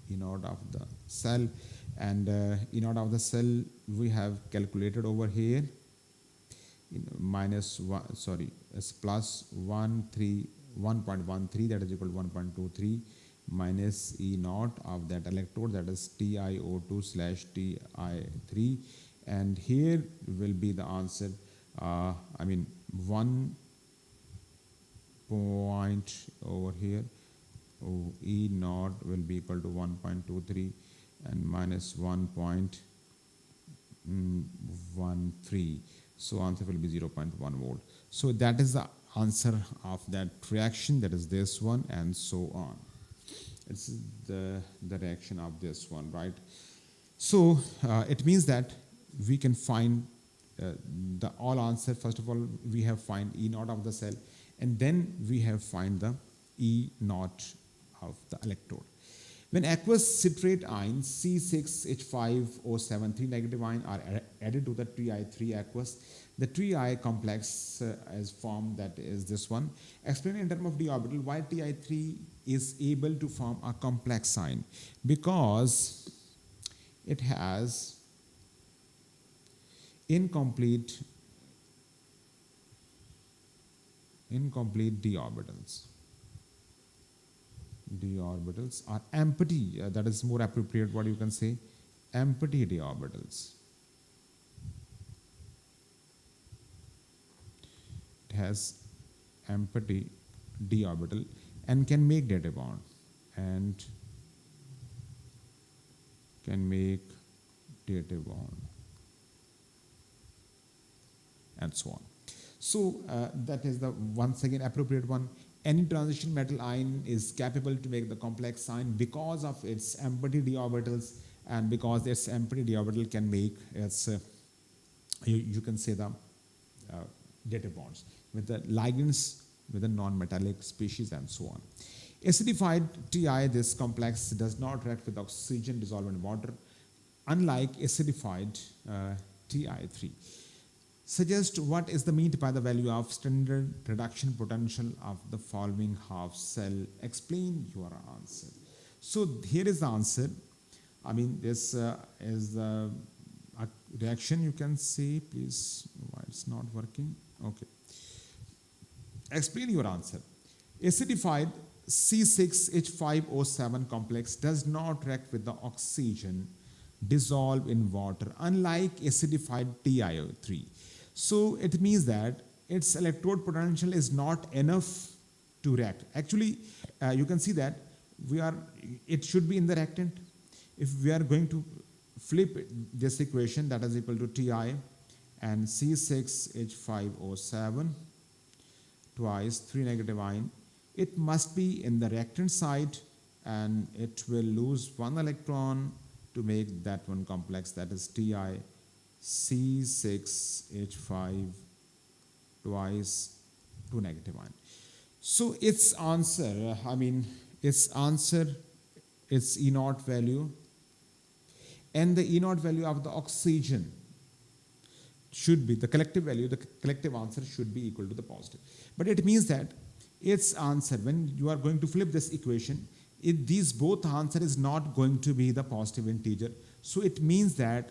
E naught of the cell, and E naught of the cell we have calculated over here. Minus 1, sorry, it's plus 1.13, that is equal to 1.23 minus E naught of that electrode, that is TiO2 slash Ti3, and here will be the answer, 1 point over here, E naught will be equal to 1.23 and minus 1.13. So answer will be 0.1 volt. So that is the answer of that reaction, that is this one, and so on. It's the reaction of this one, right? So it means that we can find the all answer. First of all, we have find E naught of the cell, and then we have find the E naught of the electrode. When aqueous citrate ions C6H5O7 3 negative ion are added to the Ti3 aqueous, the Ti complex is formed, that is this one. Explain in terms of d orbital why Ti3 is able to form a complex ion. Because it has incomplete d orbitals. D orbitals are empty, that is more appropriate what you can say, empty d orbitals. It has empty d orbital and can make delta bond and can make delta bond and so on. So that is the once again appropriate one. Any transition metal ion is capable to make the complex ion because of its empty d orbitals, and because its empty d orbital can make its you can say the delta bonds with the ligands with the non-metallic species and so on. Acidified Ti, this complex does not react with oxygen dissolved in water, unlike acidified Ti3. Suggest what is the meant by the value of standard reduction potential of the following half cell. Explain your answer. So here is the answer. This is the reaction, you can see, please. Why it's not working? Okay. Explain your answer. Acidified C6H5O7 complex does not react with the oxygen dissolved in water, unlike acidified TiO3. So it means that its electrode potential is not enough to react. Actually, you can see that it should be in the reactant. If we are going to flip this equation, that is equal to Ti and C6H5O7 twice 3 negative ion, it must be in the reactant side, and it will lose one electron to make that one complex, that is Ti C6H5 twice 2 negative ion. So its answer, its E naught value, and the E naught value of the oxygen should be the collective value, the collective answer should be equal to the positive. But it means that its answer, when you are going to flip this equation, these both answer is not going to be the positive integer. So it means that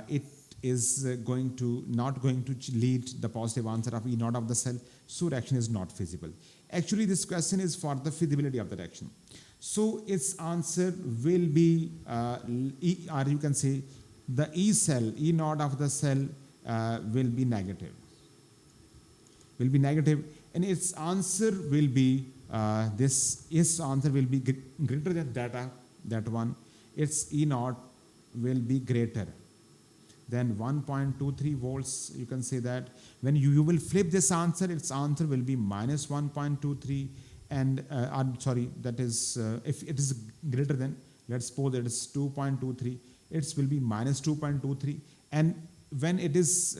it is not going to lead the positive answer of E naught of the cell. So reaction is not feasible. Actually, this question is for the feasibility of the reaction. So its answer will be, or you can say, the E cell, E naught of the cell will be negative. And its answer will be its answer will be greater than that one. Its E naught will be greater than 1.23 volts. You can say that when you will flip this answer, its answer will be minus 1.23, and that is if it is greater than, let's suppose it is 2.23, it will be minus 2.23, and when it is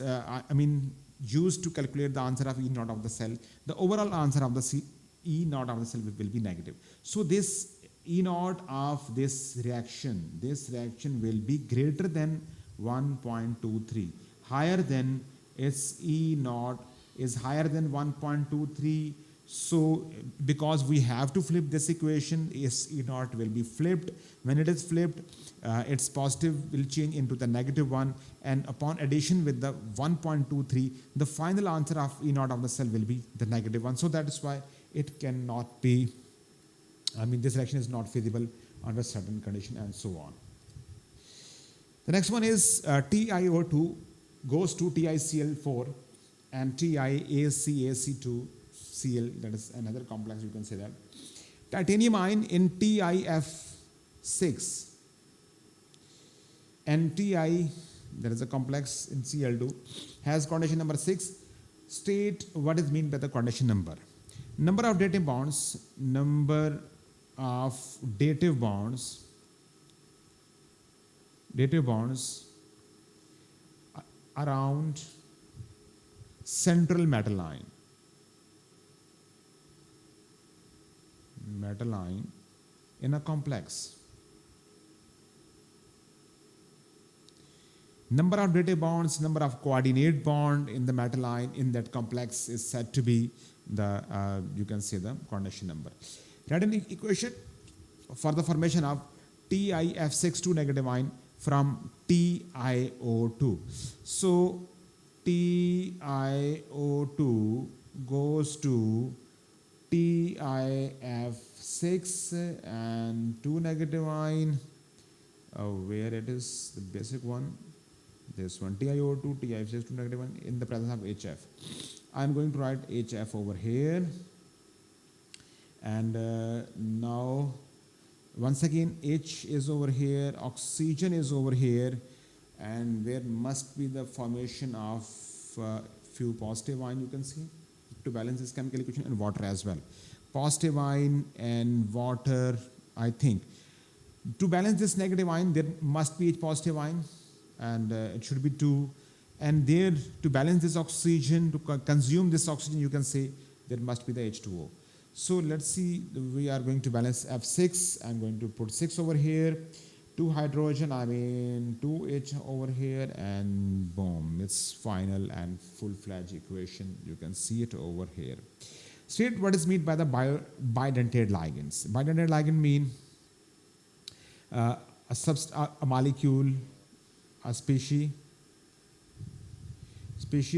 used to calculate the answer of E naught of the cell, the overall answer of the E naught of the cell will be negative. So this E naught of this reaction will be greater than 1.23. Higher than its E naught is higher than 1.23. So because we have to flip this equation, S E naught will be flipped. When it is flipped, its positive will change into the negative one, and upon addition with the 1.23, the final answer of E naught of the cell will be the negative one. So that is why it cannot be, this reaction is not feasible under certain condition, and so on. The next one is TiO2 goes to TiCl4 and TiACAC2 Cl, that is another complex, you can say that. Titanium ion in TiF6 and Ti, there is a complex in Cl2, has coordination number 6. State what is meant by the coordination number. Number of dative bonds, around central metal line in a complex. Number of dative bonds, number of coordinate bond in the metal line in that complex is said to be the, you can say, the coordination number. Write an equation for the formation of TiF6 negative ion from TiO2. So TiO2 goes to TiF6 and 2 negative ion, where it is the basic one, this one, TiO2, TiF6, 2 negative ion in the presence of HF. I am going to write HF over here, and now once again H is over here, oxygen is over here, and there must be the formation of few positive ion, you can see, to balance this chemical equation, and water as well. Positive ion and water, I think. To balance this negative ion, there must be H positive ion, and it should be 2. And there, to balance this oxygen, to consume this oxygen, you can say there must be the H2O. So let's see, we are going to balance F6. I'm going to put 6 over here, 2 hydrogen, 2H over here, and boom, it's final and full-fledged equation. You can see it over here. State what is meant by the bidentate ligands. Bidentate ligand mean a molecule, a species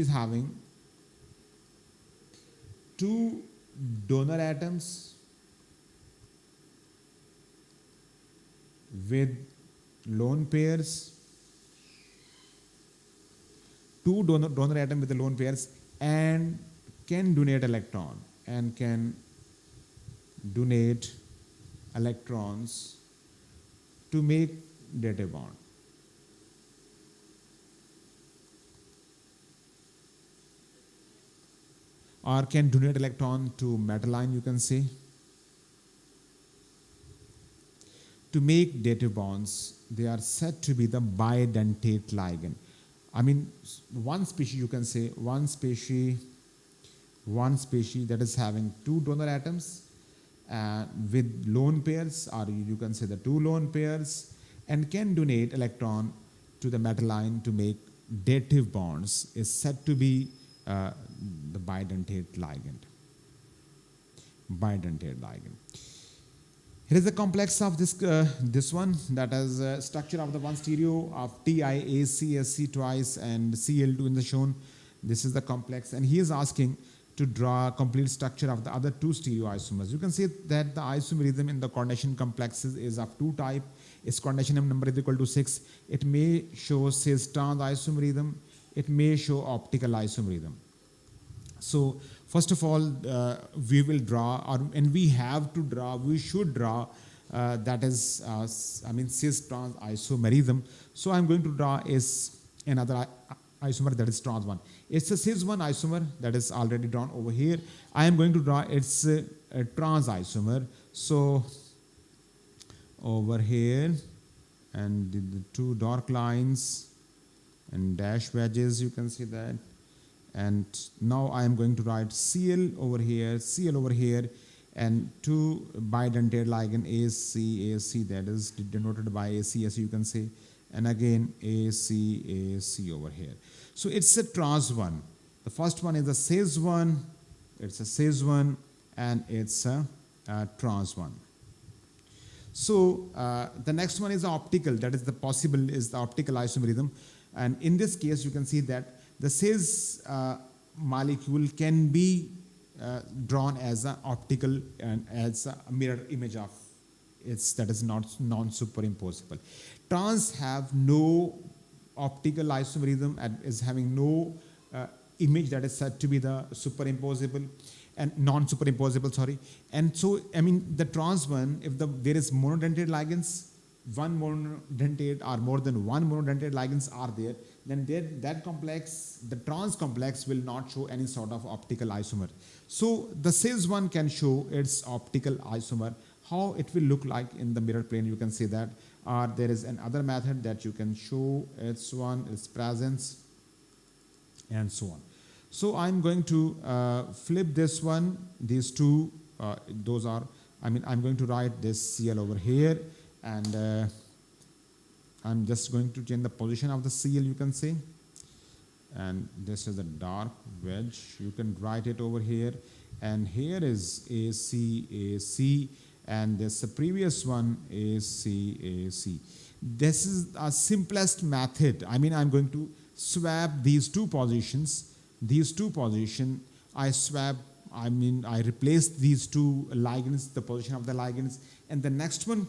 having 2 donor atoms with lone pairs, 2 donor atom with the lone pairs, and can donate electrons to make dative bond. Or can donate electron to metal ion, you can say, to make dative bonds. They are said to be the bidentate ligand. One species, you can say, one species that is having 2 donor atoms with lone pairs, or you can say the 2 lone pairs, and can donate electron to the metal ion to make dative bonds, is said to be the bidentate ligand. Here is the complex of this one, that is structure of the one stereo of TiACSC twice and Cl2 in the shown. This is the complex, and he is asking to draw a complete structure of the other 2 stereoisomers. You can see that the isomerism in the coordination complexes is of 2 type. Its coordination number is equal to 6. It may show cis trans isomerism. It may show optical isomerism. So first of all, we will draw, we should draw that is, cis trans isomerism. So I'm going to draw is another isomer, that is trans one. It's a cis one isomer that is already drawn over here. I am going to draw its a trans isomer. So over here, and the 2 dark lines and dash wedges, you can see that. And now I am going to write Cl over here, and two bidentate ligand AC, that is denoted by ACS, you can say, and again AC over here. So it's a trans one. The first one is a cis one, it's a cis one, and it's a trans one. So the next one is the optical, that is the possible is the optical isomerism, and in this case you can see that the cis molecule can be drawn as an optical and as a mirror image of its, that is not non-superimposable. Trans have no optical isomerism and is having no image that is said to be the superimposable and non-superimposable, sorry. And so, I mean, the trans one, if there is monodentate ligands, one monodentate or more than one monodentate ligands are there, then that complex, the trans complex, will not show any sort of optical isomer. So the cis one can show its optical isomer. How it will look like in the mirror plane, you can see that. Or there is another method that you can show its presence, and so on. So I'm going to flip this one, these two, those are, I mean, I'm going to write this Cl over here, and I'm just going to change the position of the Cl, you can say. And this is a dark wedge, you can write it over here. And here is AC, and this the previous one AC. This is a simplest method. I mean, I'm going to swap these two positions. I swap, I mean, I replace these two ligands, the position of the ligands, and the next one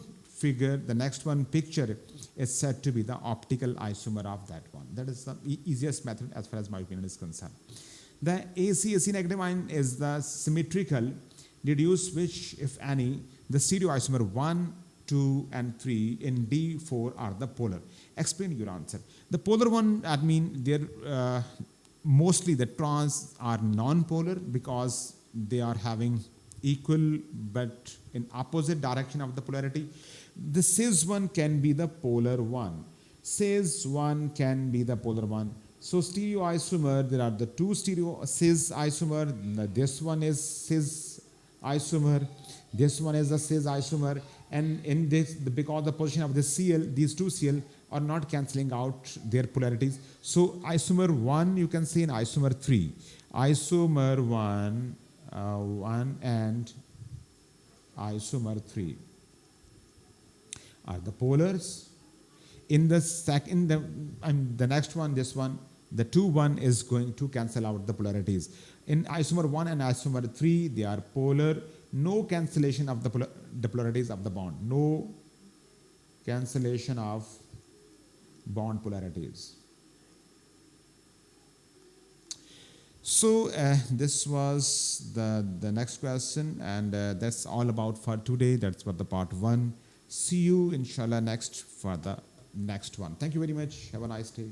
picture is said to be the optical isomer of that one. That is the easiest method as far as my opinion is concerned. The AC negative ion is the symmetrical, deduce which, if any, the stereoisomer 1, 2, and 3 in D4 are the polar. Explain your answer. The polar one, I mean, they're mostly the trans are non-polar because they are having equal but in opposite direction of the polarity. The cis one can be the polar one. Cis one can be the polar one. So stereoisomer, there are the two cis isomer. This one is cis isomer. This one is a cis isomer. And in this, because the position of the Cl, these two Cl are not cancelling out their polarities. So isomer 1, you can say, in isomer 3. Isomer 1 and isomer 3 are the polars. In the second, the next one, this one, the 2-1 is going to cancel out the polarities. In isomer 1 and isomer 3, they are polar. No cancellation of the polarities of the bond. No cancellation of bond polarities. So this was the next question, and that's all about for today. That's for the part 1. See you inshallah next for the next one. Thank you very much. Have a nice day.